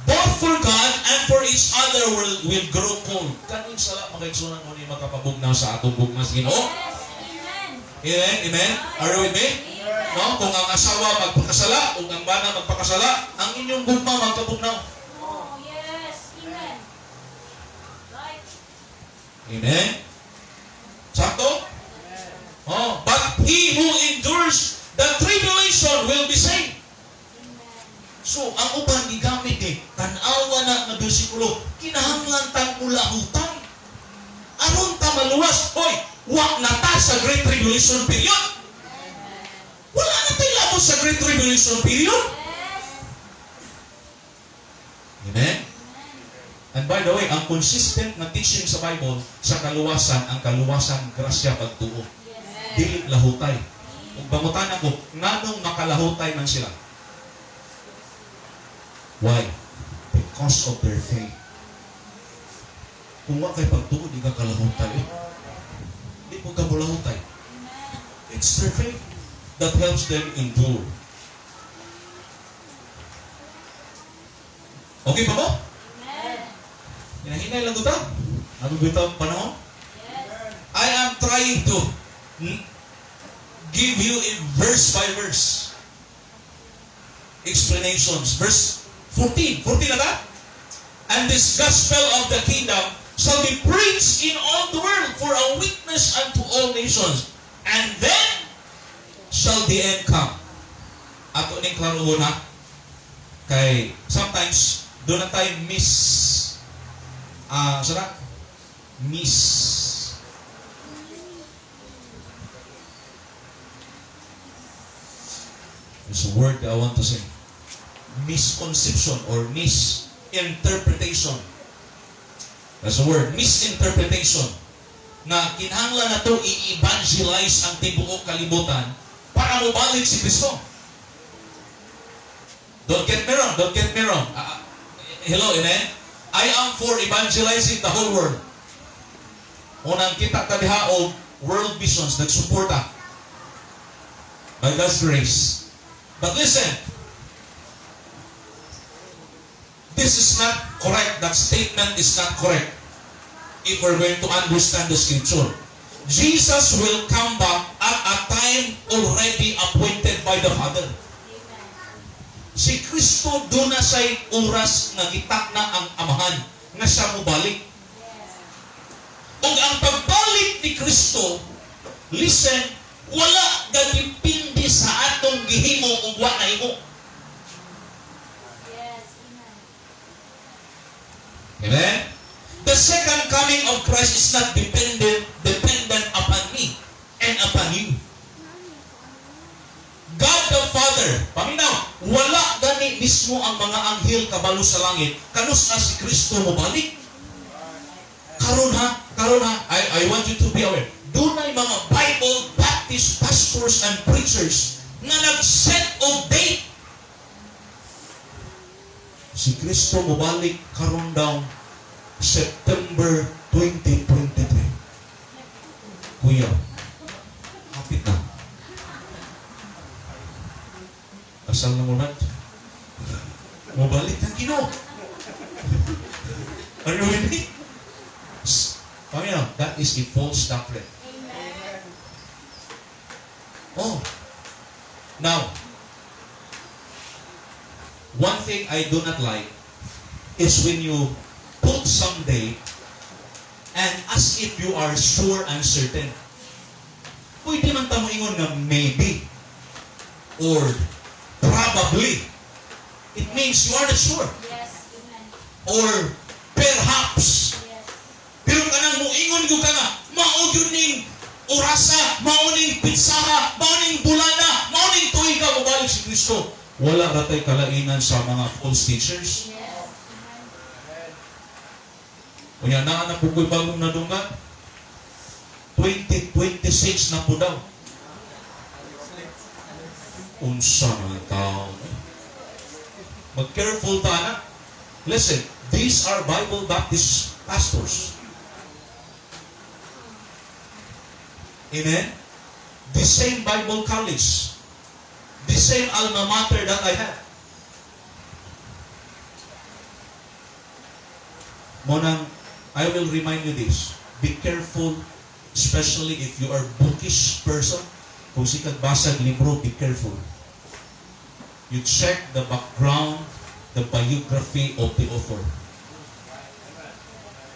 both for God and for each other, will grow cold. Kaning sala, magkaigsunan mo ni makapabugnaw sa atong bugmas, Ginoo. Yes. Amen. Amen? Amen? Are you with me? Amen. No? Kung ang asawa magpakasala, kung ang bana magpakasala, ang inyong bugma magkabugnaw. Oh, yes. Amen. Right. Amen? Sakto? Oh, but he who endures the tribulation will be saved. So, ang uban gigamit tanawa na nga bersikulo, kinahanglan tang ulahutan. Aron ta maluwas, hoy, wa na ta sa Great Tribulation period. Wala na tayo labot sa Great Tribulation period. Yes. Amen? And by the way, ang consistent na teaching sa Bible, sa kaluwasan, ang kaluwasan, grasya, pagtuo. Yes. Dili lahutay. Kung bangutan ako, nganong makalahutay man sila? Why? Because of their faith. Kung wa kay pagtuo, di ka kalahutay. Di po ka mulahutay. It's their faith that helps them endure. Okay pa mo? Amen. Hinahinay lang ito. Ano ba ito ang panahon? Yes. I am trying to give you in verse by verse explanations. Verse 14 na ba? And this gospel of the kingdom shall be preached in all the world for a witness unto all nations, and then shall the end come. Ato ning klaruhon ha, kay sometimes doon na tayo there's a word that I want to say. Misconception or misinterpretation. That's a word. Misinterpretation. Na kinahanglan na ito i-evangelize ang tibuok kalibutan para mabalik si Kristo. Don't get me wrong. Hello, amen? I am for evangelizing the whole world. Unang kita ka diha o world visions nagsuporta. By God's grace. But listen, this is not correct. That statement is not correct. If we're going to understand the scripture, Jesus will come back at a time already appointed by the Father. Si Kristo doon na sa'y oras nga gitak na ang Amahan nga siya mubalik. O ang pagbalik ni Kristo, listen, wala ganipindi sa atong gihimo o wa na imo. Yes. Amen? The second coming of Christ is not dependent upon me and upon you. makabalo sa langit, kanus na si Kristo mo balik. Karon ha, I want you to be aware. Dunay mga Bible Baptist pastors and preachers nga nag-set of date. Si Kristo mo balik karon daw September 2023. Kuya, kapit na. Asal na mo na. Mabalik ng Ginoo. Are you with me? That is a false doctrine. Amen. Oh. Now, one thing I do not like is when you put someday and as if you are sure and certain. Pwede man tamo ingon nga maybe or probably. It means you are not sure. Yes. Amen. Or perhaps. Yes. Pero kanang moingon ko ka nga, mao yun ning orasa, mao ning pitsaha, mao ning bulana, mao ning tuig ka mabalik si Kristo. Wala ratay kalainan sa mga false teachers. Yes. Kunya Amen. na po ko'y bagong nadunggan. 2026 na po daw. Unsa mga tao. Mag-careful ta na. Listen, these are Bible Baptist pastors. Amen? The same Bible college. The same alma mater that I have. Monang, I will remind you this. Be careful, especially if you are bookish person. Kung si kagbasag libro, be careful. You check the background, the biography of the author.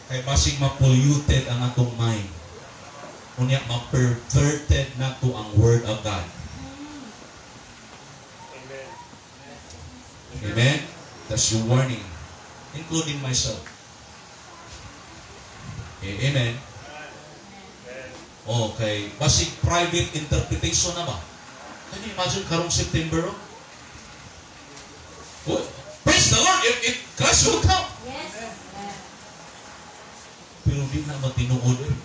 Kay basig ma-polluted ang atong mind. Unya ma-perverted na to ang Word of God. Amen? That's your warning. Including myself. Amen? Okay. Basig private interpretation na ba? Can you imagine karong September? Oh, praise the Lord if Christ will come. Yes. Pero di na matinuod eh.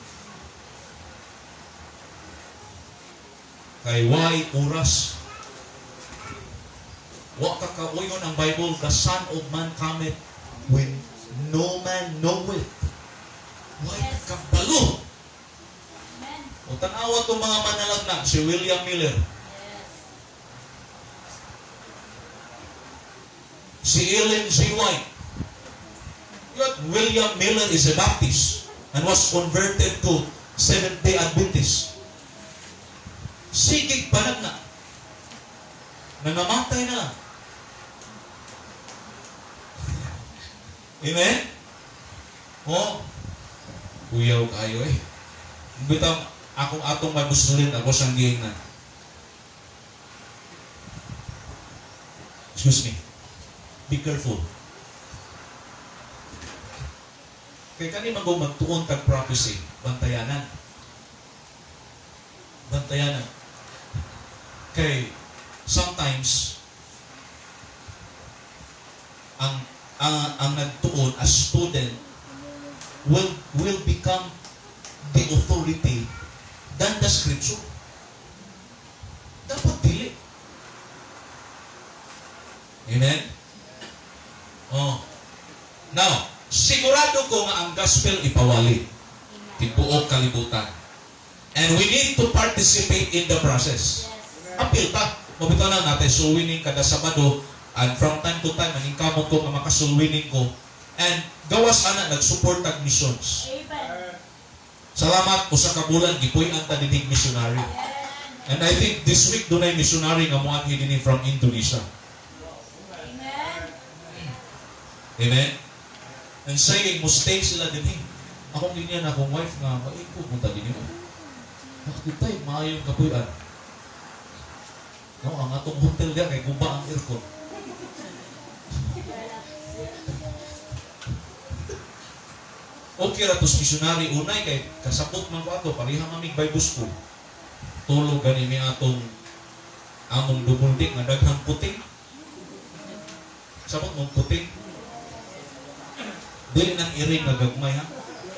Kay why oras? Wa kakauyon ang Bible, the Son of Man cometh when no man knoweth. Why Yes. kabalo? Amen. O tanawa itong mga manalagna, si William Miller, Yes. si Ellen G. White. Yet William Miller is a Baptist and was converted to Seventh-day Adventist. Sigig panag na. Nangamatay na lang. Amen? Oh, kuyaw kayo eh. Bitang atong mabusulin, ako siyang gihingan. Excuse me. Be careful. Kaya kani magtuon tag prophecy, bantayanan. Bantayanan. Kay sometimes ang nagtuon as student will become the authority than the scripture. Dapat dili. Amen? Oh. Now, sigurado ko nga ang gospel ipawali. Tibuok kalibutan. And we need to participate in the process. Yes. Apil ta. Mabitaw na natin soul winning kada Sabado. And from time to time, maningkamot ko nga makasoul winning ko. And gawas ana, nag-support tag missions. Amen. Salamat, usa ka bulan, gipuy ang tadidig missionary. And I think this week, dunay missionary nga muang hidini from Indonesia. Amen. Amen? And saying, mo stay sila din eh. Akong ganyan, akong wife nga, maiko, punta din yun. Nakakita maayong kapuyan. No, ang atong hotel diya, kay guba ang aircon. Okay ra tos missionary unay kay kasapot man ko ato parihang amig Bible school. Tulog gani mi atong among double deck nga daghang puting. Sapot mong puting. Dili nang iring nga gagmay ha.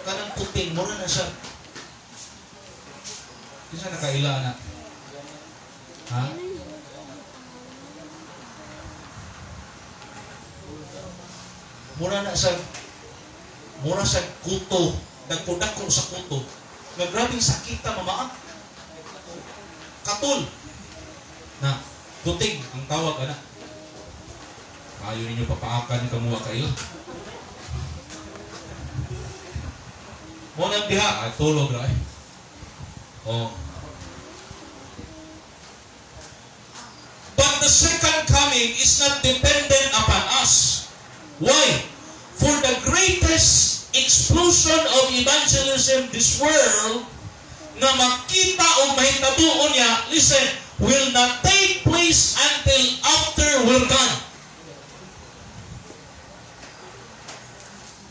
Kanang puting mura na siya. Isa nakaila na. Ha? Mura na sa kuto, dagko-dagko sa kuto. Nga grabing sakita mamaan. Katul. Na tutig ang tawag ana. Ayaw ninyo papaakan yung kamuha kayo. Mo nang diha, tulog ra eh. Oh. But the second coming is not dependent upon us. Why? For the greatest explosion of evangelism this world na makita o mahitabuon niya, listen, will not take place until after we're gone.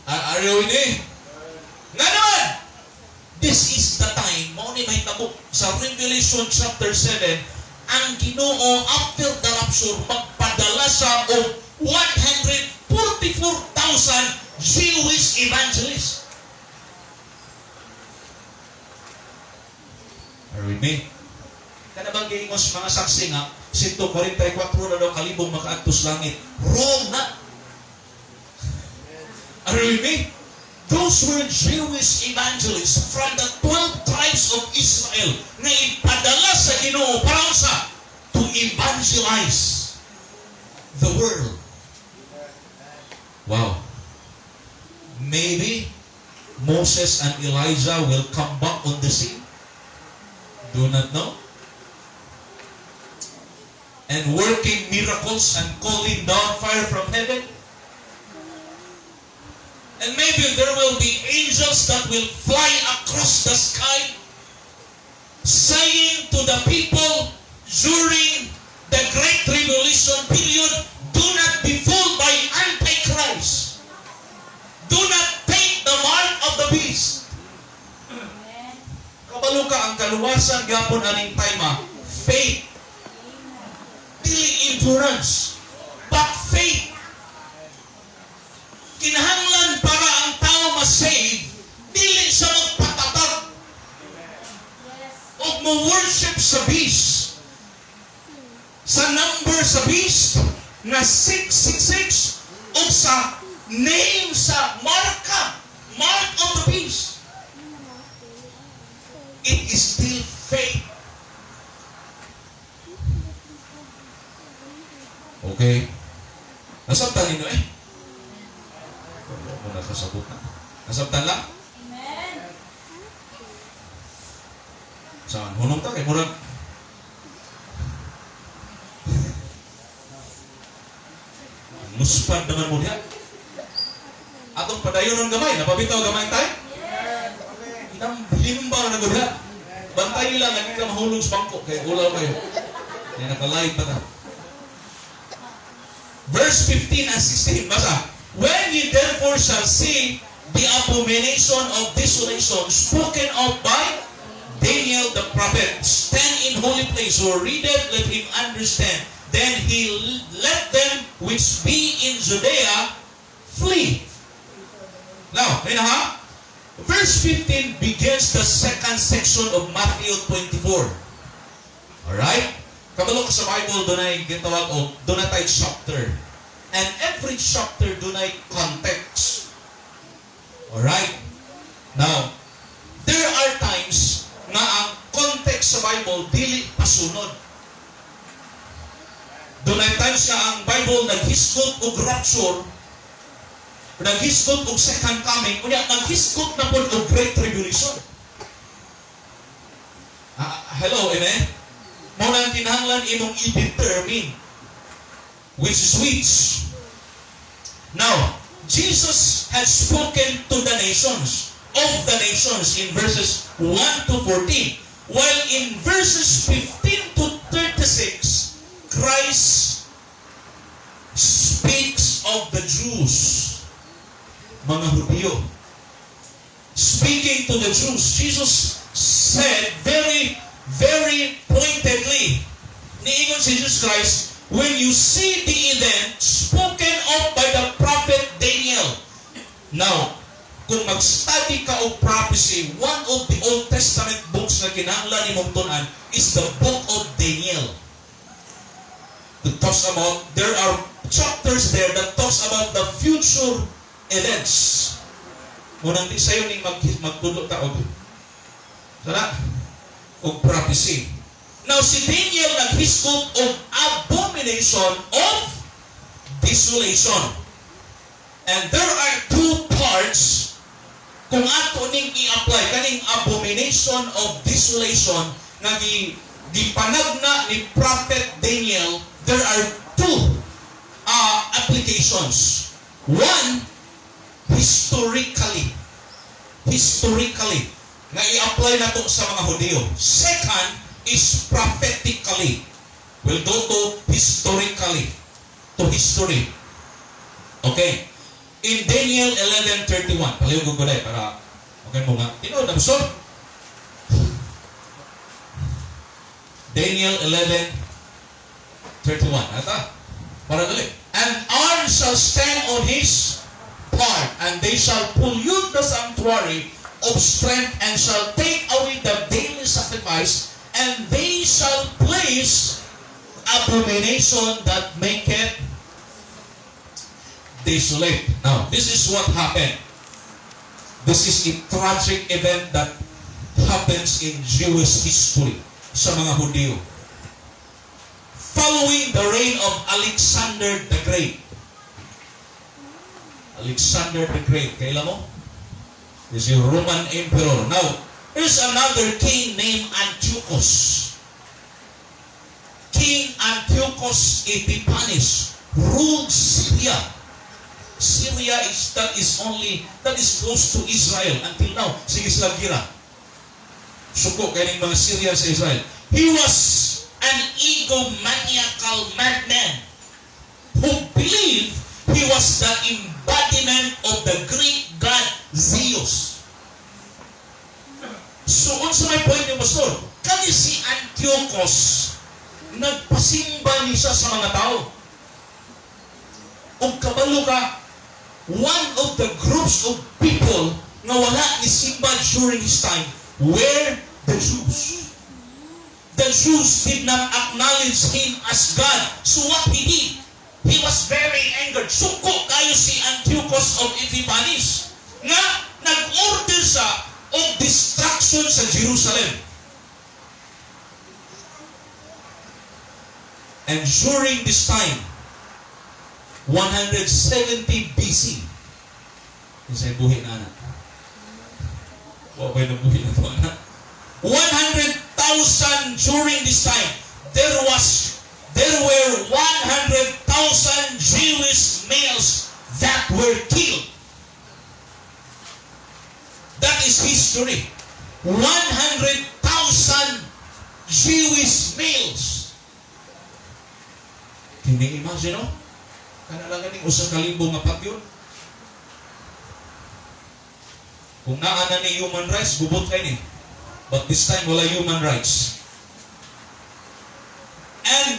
Are you with me? Nga naman! This is the time, mauni mahitabo sa Revelation chapter 7, ang Ginoo after the rapture magpadala sa o 144,000 Jewish evangelists. Are you with me? Kana bang giingos mga saksi nga 144 na daw kalibong makaadtos langit. Wrong na. Are you with me? Those were Jewish evangelists from the 12 tribes of Israel na ipadala sa Ginoo para sa to evangelize the world. Wow. Maybe Moses and Elijah will come back on the scene. Do not know. And working miracles and calling down fire from heaven. And maybe there will be angels that will fly across the sky saying to the people during the Great Tribulation period, do not be fooled by Antichrist. Do not take the mark of the beast. Kabalo ka ang kaluwasan gapon aning time. Faith. Dili endurance, but faith. Kinahanglan para ang tao ma-save, dili sa magpatatag o mo-worship sa beast. Sa number sa beast na 666 o sa name sa mark of the beast. It is still faith. Okay? Nasabtan ninyo eh? Muna kasabot na. Nasabtan lang? Amen. Saan? Hunong ta kay murag. Muspad naman mo diha. Atong padayon ng gamay. Napabitaw gamay tayo? Limba na nagabla. Bantay nila, lagi ka mahulog sa bangko. Kaya ulaw kayo. Kaya naka-live pa na. Verse 15 and 16, basa. When ye therefore shall see the abomination of desolation spoken of by Daniel the prophet, stand in holy place, or read it, let him understand. Then he let them which be in Judea flee. Now, ha? Verse 15 begins the second section of Matthew 24. Alright? Kabalo ka sa Bible, doon ay gitawag o doon na tayo chapter. And every chapter doon ay context. Alright? Now, there are times na ang context sa Bible dili pasunod. Doon ay times na ang Bible naghisgot og rapture, naghisgot og second coming, kunya naghisgot na po og great tribulation. Hello, amen? Muna ang kinahanglan imong i-determine which is which. Now, Jesus has spoken to the nations, of the nations, in verses 1 to 14. While in verses 15 to 36, Christ speaks of the Jews, mga Hudyo. Speaking to the Jews, Jesus said very, very pointedly, niingon si Jesus Christ, when you see the event spoken of by the prophet Daniel, Now, kung mag-study ka of prophecy, one of the Old Testament books na kinahanglan imong tunan is the book of Daniel. It talks about, there are chapters there that talks about the future events. Munang di sayo ning magtudlo ta og sana og prophecy. Now si Daniel naghisgot of abomination of desolation. And there are two parts kung ato ning i-apply kaning abomination of desolation nga gipanagna ni Prophet Daniel. There are two applications. One, historically nga i-apply na to sa mga Hudyo. Second is prophetically. We'll go to historically, to history. Okay. In Daniel 11:31, palihog ko dai para okay mo nga. Tinuod na busog. Daniel 11:31. Ata. Para dali. And arm shall stand on his part, and they shall pollute the sanctuary of strength, and shall take away the daily sacrifice, and they shall place abomination that maketh desolate. Now, this is what happened. This is a tragic event that happens in Jewish history sa mga Hudyo. Following the reign of Alexander the Great. Alexander the Great, kailan mo? This is a Roman emperor. Now, there's another king named Antiochus. King Antiochus Epiphanes ruled Syria. Syria is close to Israel until now. Sige sila gira. Suko kaning mga Syrian sa Israel. He was an egomaniacal madman who believed he was the embodiment of the Greek god Zeus. So, unsa may point ni Pastor? Kani si Antiochus, nagpasimba niya sa mga tao. Kung kabalo ka, one of the groups of people na wala ni simba during his time were the Jews. The Jews did not acknowledge him as God. So what he did, he was very angered. Suko kayo si Antiochus of Epiphanes nga nag-order sa of destruction sa Jerusalem. And during this time, 170 BC, isa'y buhi na anak. Wapay na buhi na ito anak. 100,000 during this time, there were 100,000 Jewish males that were killed. That is history. 100,000 Jewish males. Hindi imagine, no? Kanalangan ni usa ka libo nga pagyon. Kung naa na ni human rights, gubot kay ni. But this time, wala human rights. And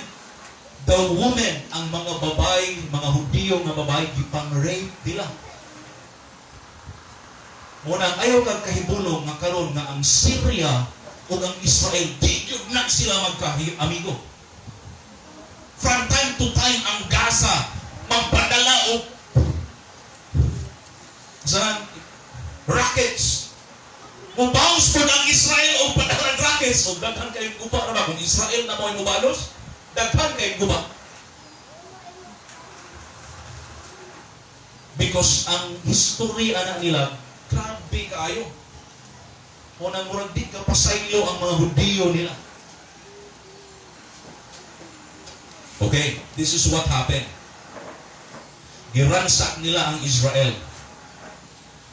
the women, ang mga babae, mga Hudyo nga babae, gipang-rape nila. Munang ayaw kang kahibulong nga karon nga ang Syria o ang Israel, di yun na sila magka-amigo. From time to time, ang Gaza, magpadala o sa rockets. Mubalos po ng Israel o padalang rockets. O daghan kayong guba na ba? Kung Israel na mo ay mubalos, daghan kayong guba. Because ang history anak nila, grabe kaayo. Munang murag di ka pasaylo ang mga Hudyo nila. Okay, this is what happened. Giransak nila ang Israel.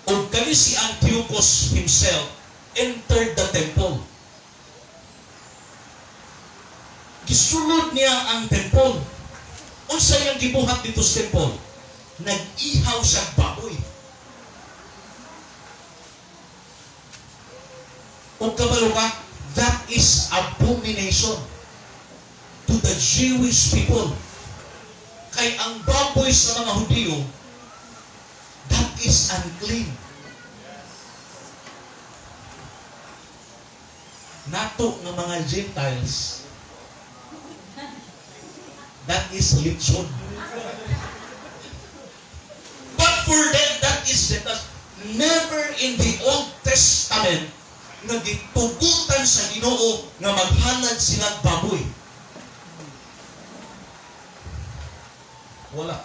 O kani si Antiochus himself entered the temple. Gisulod niya ang temple. Unsa yang gibuhat dito sa temple? Nag-ihaw sa baboy. O kabalo ka, that is abomination to the Jewish people. Kay ang baboy sa mga Hudyo, that is unclean. Nato ng mga Gentiles, that is lechon. But for them, that is Gentiles. Never in the Old Testament nagitugutan sa Ginoo nga maghalad silang baboy. Wala.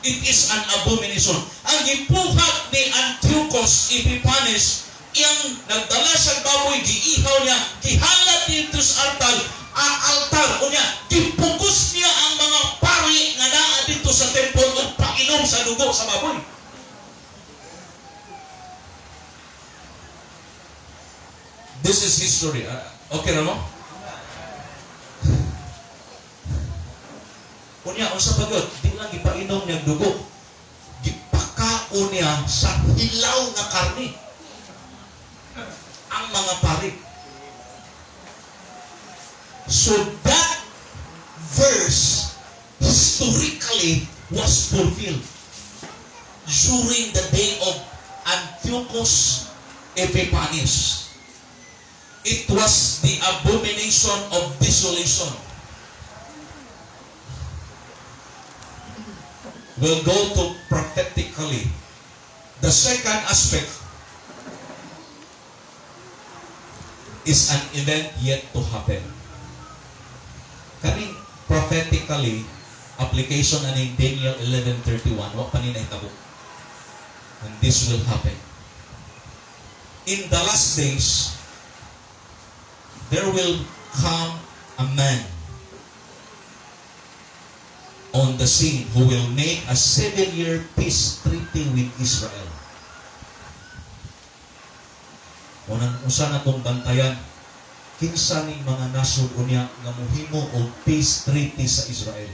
It is an abomination. Ang gipuhat ni Antiochus Epiphanes, iyang nagdala sa baboy, giihaw niya, gihalad dito sa altar, o niya, gipugos niya ang mga pari nga naa dito sa temple o painom sa dugo sa baboy. This is history. Okay na mo? Kunya, unsa pagod, di lang ipainom niya dugo. Gipakaon niya sa hilaw na karne ang mga pari. So that verse historically was fulfilled during the day of Antiochus Epiphanes. It was the abomination of desolation. We'll go to prophetically. The second aspect is an event yet to happen. Kaning prophetically, application aning Daniel 11:31, wa pa ni nahitabo. And this will happen. In the last days, there will come a man on the scene who will make a 7-year peace treaty with Israel. Usa na itong bantayan, kinsa ning mga nasod unya nga mohimo og peace treaty sa Israel.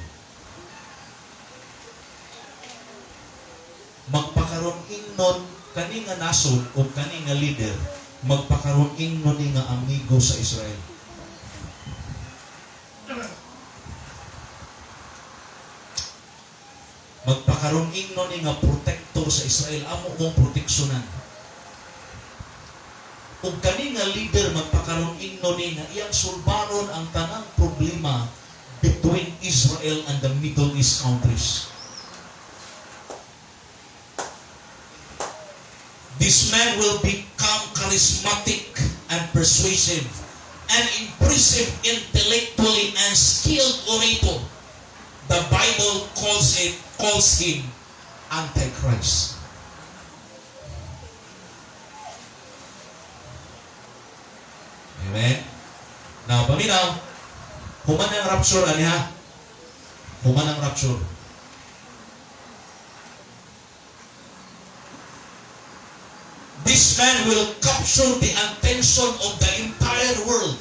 Magpakaroon ingnon kani nga nasod o kani nga leader, magpakaroon ingnon ni nga amigo sa Israel. Magpakaroon ingnon ni nga protector sa Israel, amo kong proteksyonan. Ug kani nga leader magpakaroon ingnon ni nga iyang sulbaron ang tanang problema between Israel and the Middle East countries. This man will become charismatic and persuasive and impressive intellectually and skilled orator. The Bible calls him Antichrist. Amen. Now, paminaw, human ang rapture, aniha? Human ang rapture. This man will capture the attention of the entire world.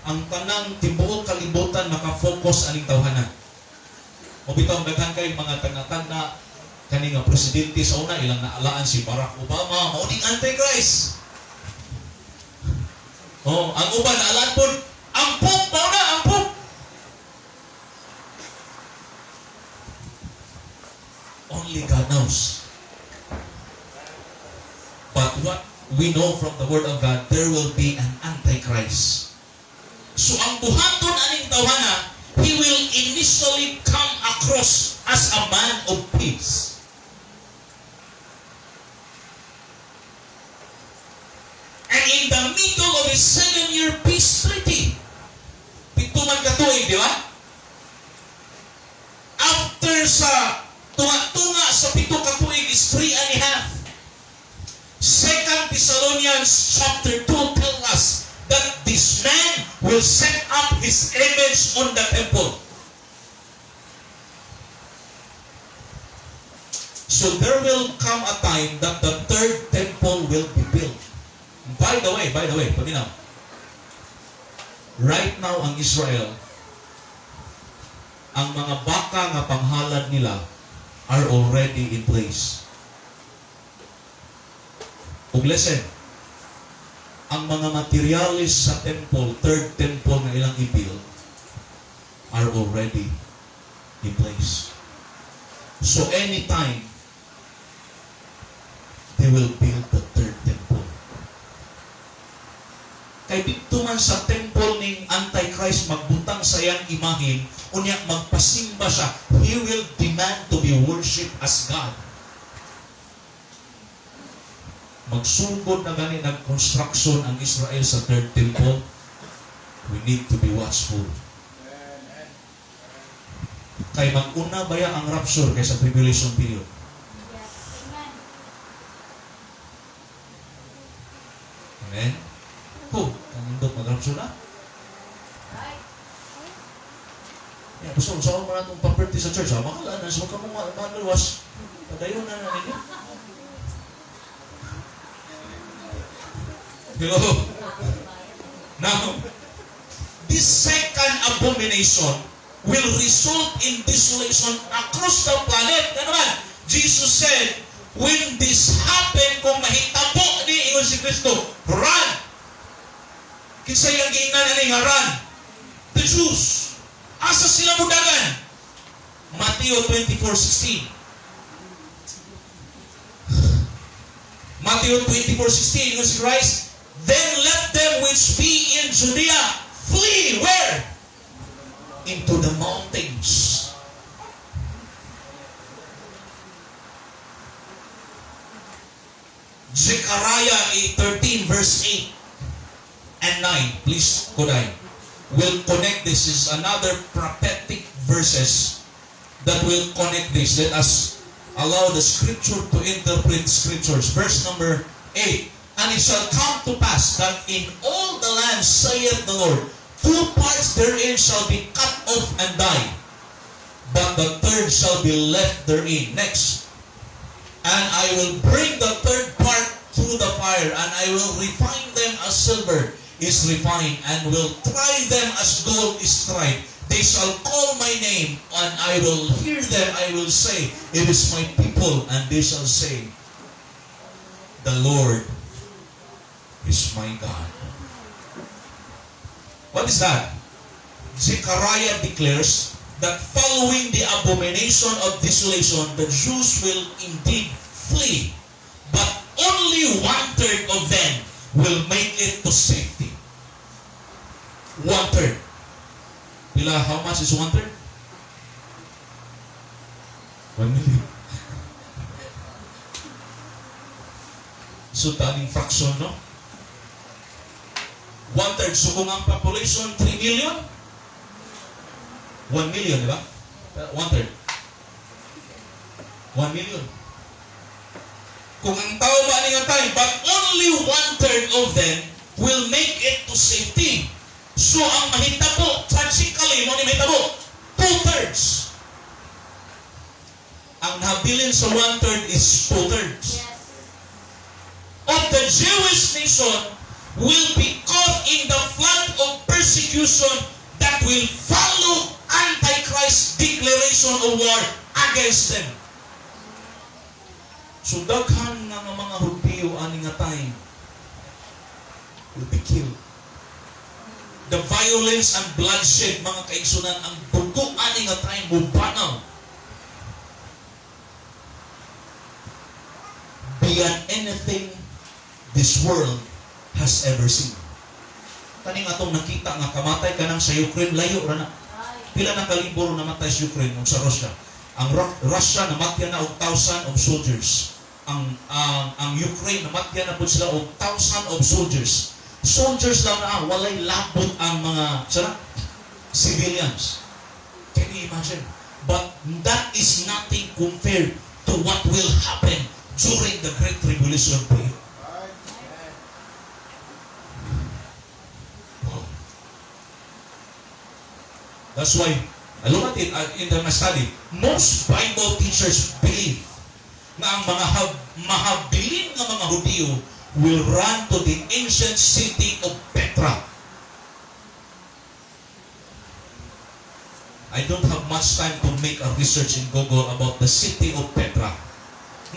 Ang tanang tibuok kalibutan makafocus aning tawhanan. O bitaw daghan kay mga tagna-tagna kani nga presidente sa una ilang naalaan si Barack Obama, mao ding Antichrist. Oh, ang uban naalaan pod ang Pope mao na ang Pope. Only God knows. But what we know from the Word of God, there will be an Antichrist. So ang buhaton aning tawhana, he will initially come across as a man of peace. And in the middle of his 7-year peace treaty, pituman katuig, di ba? After sa tunga-tunga sa pito katuig is 3.5. 2 Thessalonians chapter 2 tells us that this man will set up his image on the temple. So there will come a time that the third temple will be built. By the way, paminaw. Right now ang Israel, ang mga baka nga panghalad nila are already in place. Ug listen, ang mga materialis sa temple, third temple na ilang i-build, are already in place. So anytime, they will build the third temple. Kay dito man sa temple ning Antichrist magbutang sa iyang imahin, unya magpasimba siya, he will demand to be worshipped as God. Magsugod na gani nag-construction ang Israel sa third temple, we need to be watchful. Kay mag-una baya ang rapture kaysa tribulation period? Yes. Amen. Amen? Kanindot mag-rapture na? Right. Yeah, gusto mo na itong property sa church, makalaan na, so kamo maluwas, padayon na ninyo. Hello? Now, this second abomination will result in desolation across the planet. Ano naman? Jesus said, when this happen, kung mahitabo ni Ingon si Kristo, run! Kinsa yung giingnan ani nga run? The Jews. Asa sila mudagan? Matthew 24:16. Matthew 24:16, Ingon si Christ, then let them which be in Judea flee. Where? Into the mountains. Zechariah 13 verse 8 and 9. Please, Koday. We'll connect this. This is another prophetic verses that will connect this. Let us allow the scripture to interpret scriptures. Verse number 8. And it shall come to pass that in all the land, saith the Lord, 2 parts therein shall be cut off and die, but the third shall be left therein. Next. And I will bring the third part through the fire, and I will refine them as silver is refined, and will try them as gold is tried. They shall call my name, and I will hear them. I will say, it is my people, and they shall say, the Lord is my God. What is that? Zechariah declares that following the abomination of desolation, the Jews will indeed flee, but only 1/3 of them will make it to safety. 1/3. Pila, how much is 1/3? 1 million. So, taning fraction, no? 1/3. So, kung ang population 3 million, 1 million, di ba? 1/3. 1 million. Kung ang tao ba nga tayo, but only 1/3 of them will make it to safety. So, ang mahitabo, tragically, mo ni mahitabo, 2/3. Ang nabilin sa 1/3 is 2/3. Yes. Of the Jewish nation will be caught in the flood of persecution that will follow Antichrist's declaration of war against them. So daghan nga mga Hudyo ani nga time will be killed. The violence and bloodshed, mga kaigsunan, ang dugo ani nga time mubanaw beyond anything this world has ever seen. Kaning atong nakita nga kamatay kanang sa Ukraine, layo ra na. Pila na kalibo namatay sa Ukraine ug sa Russia. Ang Russia namatyan na og 1,000 of soldiers. Ang Ukraine namatyan na pud sila og 1,000 of soldiers. Soldiers lang na, walay labot ang mga civilians. Can you imagine? But that is nothing compared to what will happen during the Great Tribulation period. That's why, I look at it in my study, most Bible teachers believe na ang mga mahabilin ng mga Hudyo will run to the ancient city of Petra. I don't have much time to make a research in Google about the city of Petra.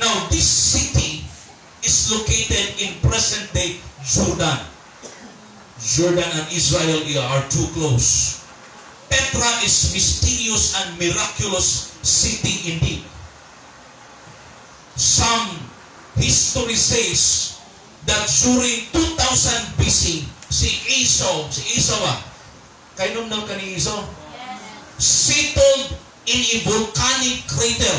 Now, this city is located in present-day Jordan. Jordan and Israel are too close. Petra is mysterious and miraculous city indeed. some history says that during 2000 BC, si Esau kainom na ka ni Esau? Yes. Settled in a volcanic crater.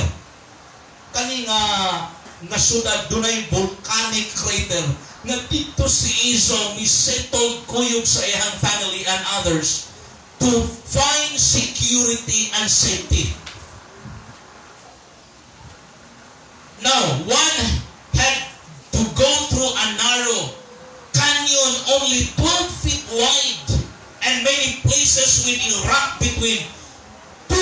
Kani nga syudad dunay volcanic crater. Nga dito si Esau settled kuyog sa iyang family and others to find security and safety. Now, one had to go through a narrow canyon only 12 feet wide and many places with a rock between 200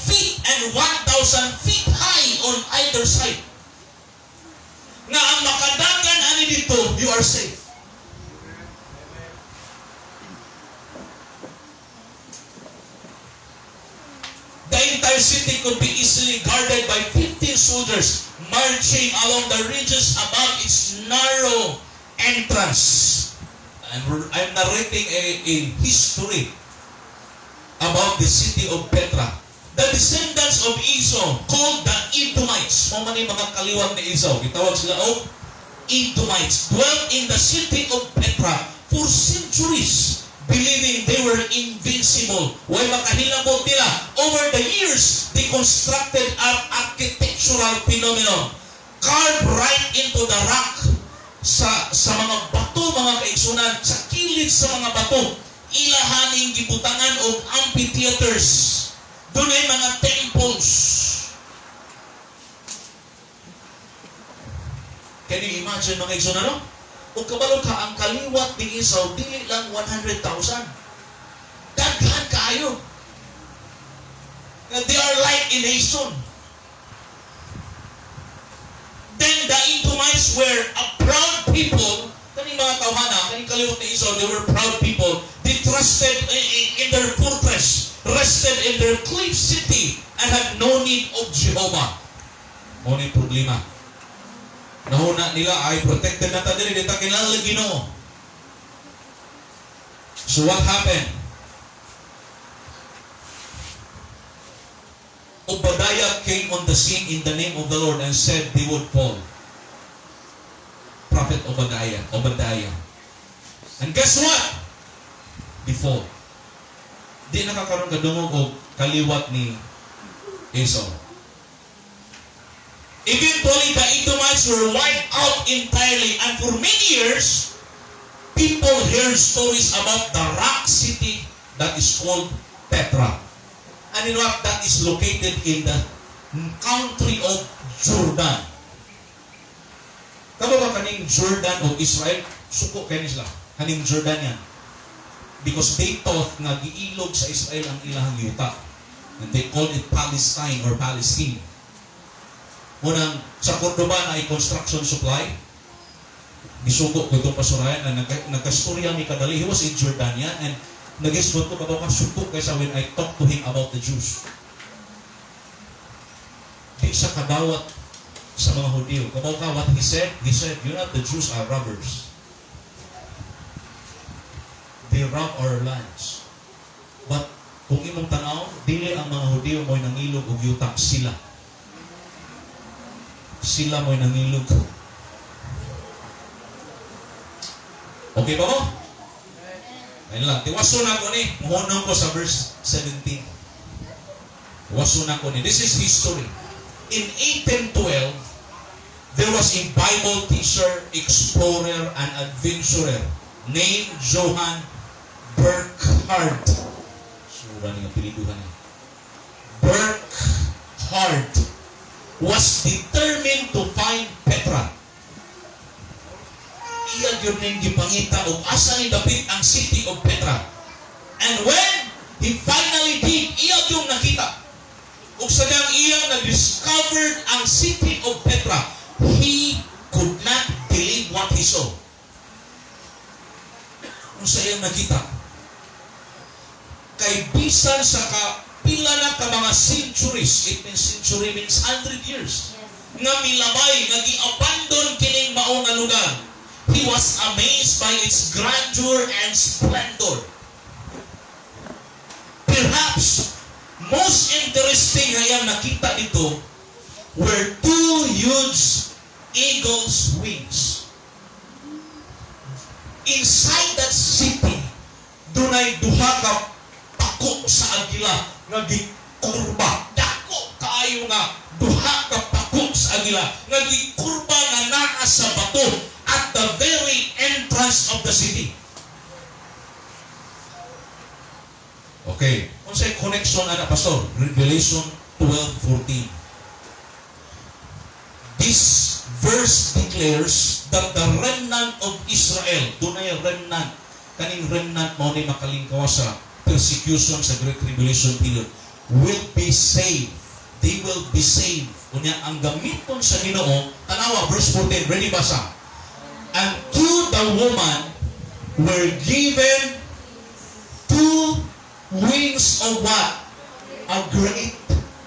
feet and 1,000 feet high on either side. Nga ang makadagan ani dito, you are safe. The entire city could be easily guarded by 15 soldiers marching along the ridges above its narrow entrance. I'm narrating a history about the city of Petra. The descendants of Esau, called the Edomites, mga kaliwat ni Esau, kitawag sila o Edomites, dwelt in the city of Petra for centuries, believing they were invincible. Way makahilabot nila. Over the years, they constructed an architectural phenomenon carved right into the rock sa mga bato, mga kaigsunan, sa kilid sa mga bato, ilahaning gibutangan og amphitheaters. Doon ay mga temples. Can you imagine mga kaigsunan, no? O kabalo ka, ang kaliwat ni Esau, dili lang 100,000. Daghan kayo. They are like a nation. Then the Edomites were a proud people. Kaning mga tawhana, kaning kaliwat ni Esau, they were proud people. They trusted in their fortress, rested in their cliff city, and had no need of Jehovah. Muna yung problema. Nahuna nila ay protected na tayo dito kinala Ginoo. So what happened? Obadiah came on the scene in the name of the Lord and said they would fall. Prophet Obadiah. And guess what? They fall. Di nakakaroon kadungog o kaliwat ni Esau. Eventually, the Edomites were wiped out entirely, and for many years, people heard stories about the rock city that is called Petra. And in fact, that is located in the country of Jordan. Kamo ba kaning Jordan o Israel? Suko kayo sila. Kaning Jordan yan. Because they thought nga giilog sa Israel ang ilahang yuta. And they called it Palestine or Palestine. Munang sa Cordoba na ay construction supply. Gisugo ko itong pasurayan na nagkastorya mi kadali. He was in Jordania and nag-isbot ko kabaw suko kaysa when I talk to him about the Jews. Di sa kadawat sa mga Hudyo. Kabaw ka what he said, you know the Jews are robbers. They rob our lands. But kung imong tanaw, dili ang mga Hudyo mo'y nangilog og yuta sila. Sila mo'y nangilog. Okay ba mo? Ayun lang. Tiwaso na ko ni. Muhunong ko sa verse 17. Tiwaso na ko ni. This is history. In 1812, there was a Bible teacher, explorer, and adventurer named Johann Burckhardt. Sura niya piliduhan niya. Burckhardt was determined to find Petra. Iyag yun nang gipangita o asa ni David ang city of Petra. And when he finally did, iyag yung nakita. Ug sadyang iyang na-discovered ang city of Petra, he could not believe what he saw. Kung sa iyang nakita, kay bisan sa pila na ka mga centuries, it means century means 100 years, nga milabay, nga gi-abandon kining mao nga lugar. He was amazed by its grandeur and splendor. Perhaps, most interesting nga yang nakita dito, were two huge eagle's wings. Inside that city, dunay duha ka pako sa agila nga gikurba. Dako kaayo nga duha ka pako sa agila nga gikurba nga naa sa bato at the very entrance of the city. Okay, unsay connection ana pastor? Revelation 12:14. This verse declares that the remnant of Israel, dunay remnant, kaning remnant mo ni makalingkawa sa persecution sa Great Tribulation period, will be saved. They will be saved. Kunya ang gamiton sa Ginoo, tanawa verse 14, ready basa? And to the woman were given two wings of what? A great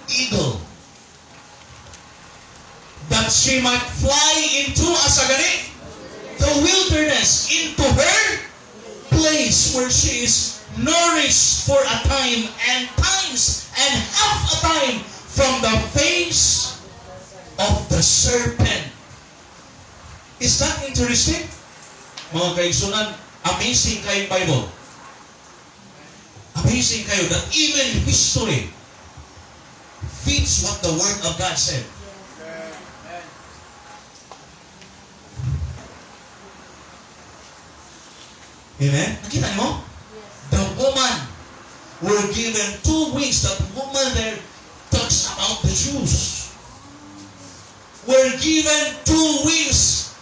eagle. That she might fly into asagani, the wilderness, into her place where she is nourished for a time and times and half a time from the face of the serpent. Is that interesting? Mga kaigsunan, amazing kayo Bible. Amazing kayo that even history fits what the Word of God said. Amen? Nakita mo? The woman were given two wings. That woman there talks about the Jews. Were given two wings.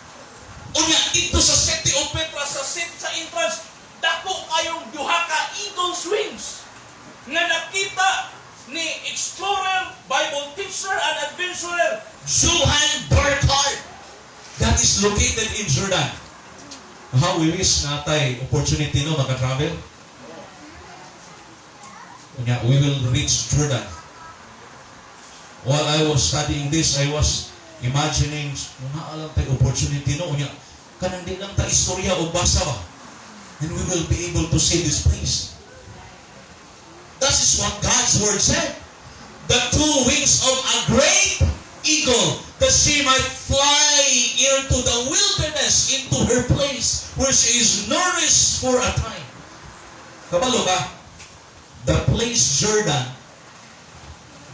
Unya, dito sa city of Petra, sa entrance, dako kayong duha ka eagle's wings na nakita ni explorer, Bible teacher, and adventurer Johann Burckhardt that is located in Jordan. How we wish natay opportunity no maka-travel. Unya, we will reach Jordan. While I was studying this, I was imagining, alam tayo opportunity no, unya, kanang di lang ta istorya o basa ba? And we will be able to see this place. That is what God's Word said. The two wings of a great eagle, that she might fly into the wilderness, into her place, where she is nourished for a time. Kabalo ka? The place Jordan,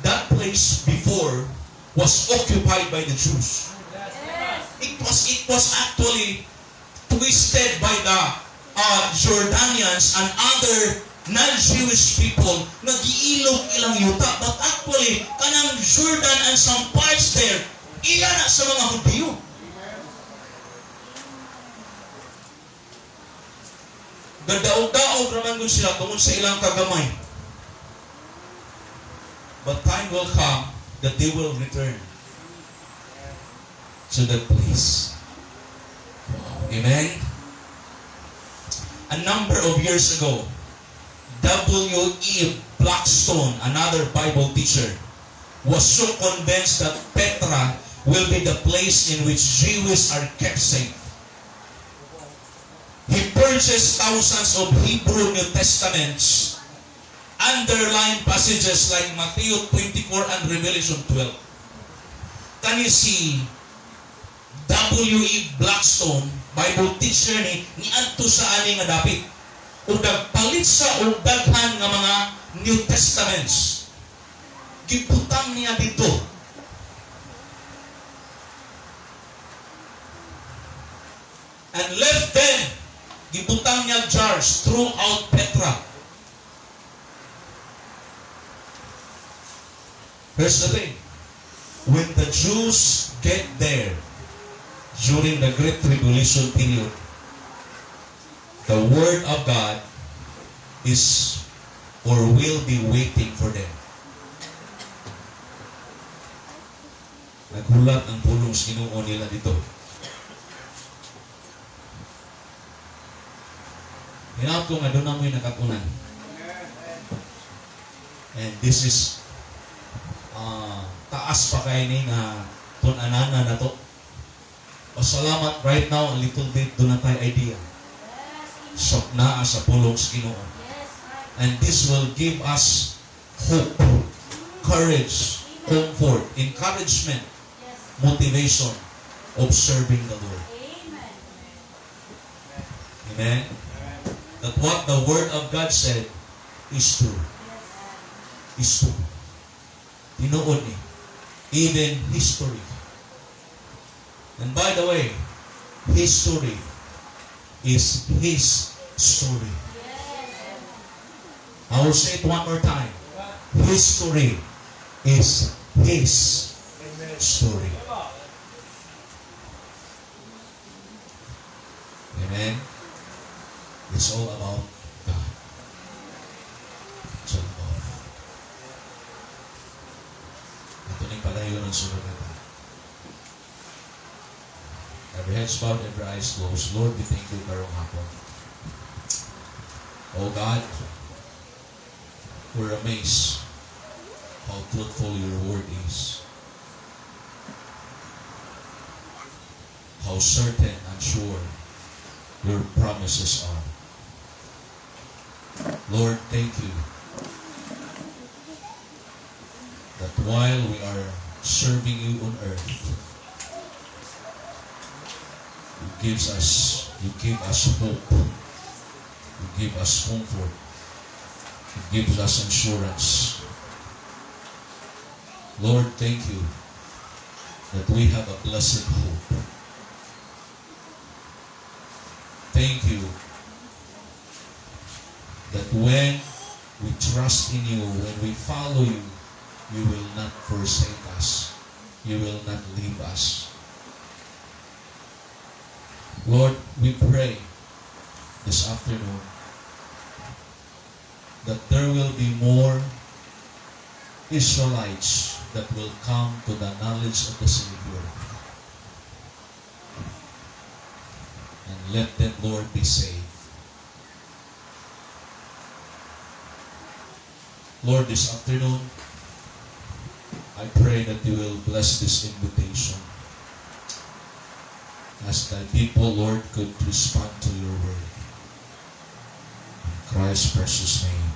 that place before, was occupied by the Jews. It was actually twisted by the Jordanians and other non-Jewish people na giilog ilang yuta. But actually, kanang Jordan and some parts there, iya na sa mga Hudyo. Gadaog-daog naman sila tungkol sa ilang kagamay. But time will come that they will return to that place. Amen? A number of years ago, W.E. Blackstone, another Bible teacher, was so convinced that Petra will be the place in which Jews are kept safe. He purchased thousands of Hebrew New Testaments, underlined passages like Matthew 24 and Revelation 12. Kani si W.E. Blackstone, Bible teacher ni adto sa ani nga dapit. Ug nagpalit sa og daghan nga mga New Testaments. Gibutang niya dito. And left them, gibutang niya jars throughout Petra. Here's the thing. When the Jews get there during the Great Tribulation period, the Word of God is or will be waiting for them. Naghulat ang pulong Ginoo nila dito. Hinaot ko nga doon na mo'y nakatunan. And this is taas pa kayo ni nga tunanana na to. Pasalamat right now a little bit doon na tayo idea. So, naa sa pulong sa Ginoo. And this will give us hope, courage, comfort, encouragement, Yes. motivation of serving the Lord. Amen. Amen? That what the Word of God said is true. Yes. Is true. Tinoon eh. Even history. And by the way, history is His story. Yes. I will say it one more time. History is His story. Amen? It's all about God. It's all about God. Ito na yung palayo ng sunod na tayo. Every head bowed, every eyes closed. Lord, we thank you karong hapon. Oh God, we're amazed how truthful your word is. How certain and sure your promises are. Lord, thank you that while we are serving you on earth, you give us hope, you give us comfort, you give us assurance. Lord, thank you that we have a blessed hope. Thank you that when we trust in you, when we follow you, you will not forsake us. You will not leave us. Lord, we pray this afternoon that there will be more Israelites that will come to the knowledge of the Savior. And let them, Lord, be saved. Lord, this afternoon, I pray that you will bless this invitation as the people, Lord, could respond to your word. In Christ's precious name.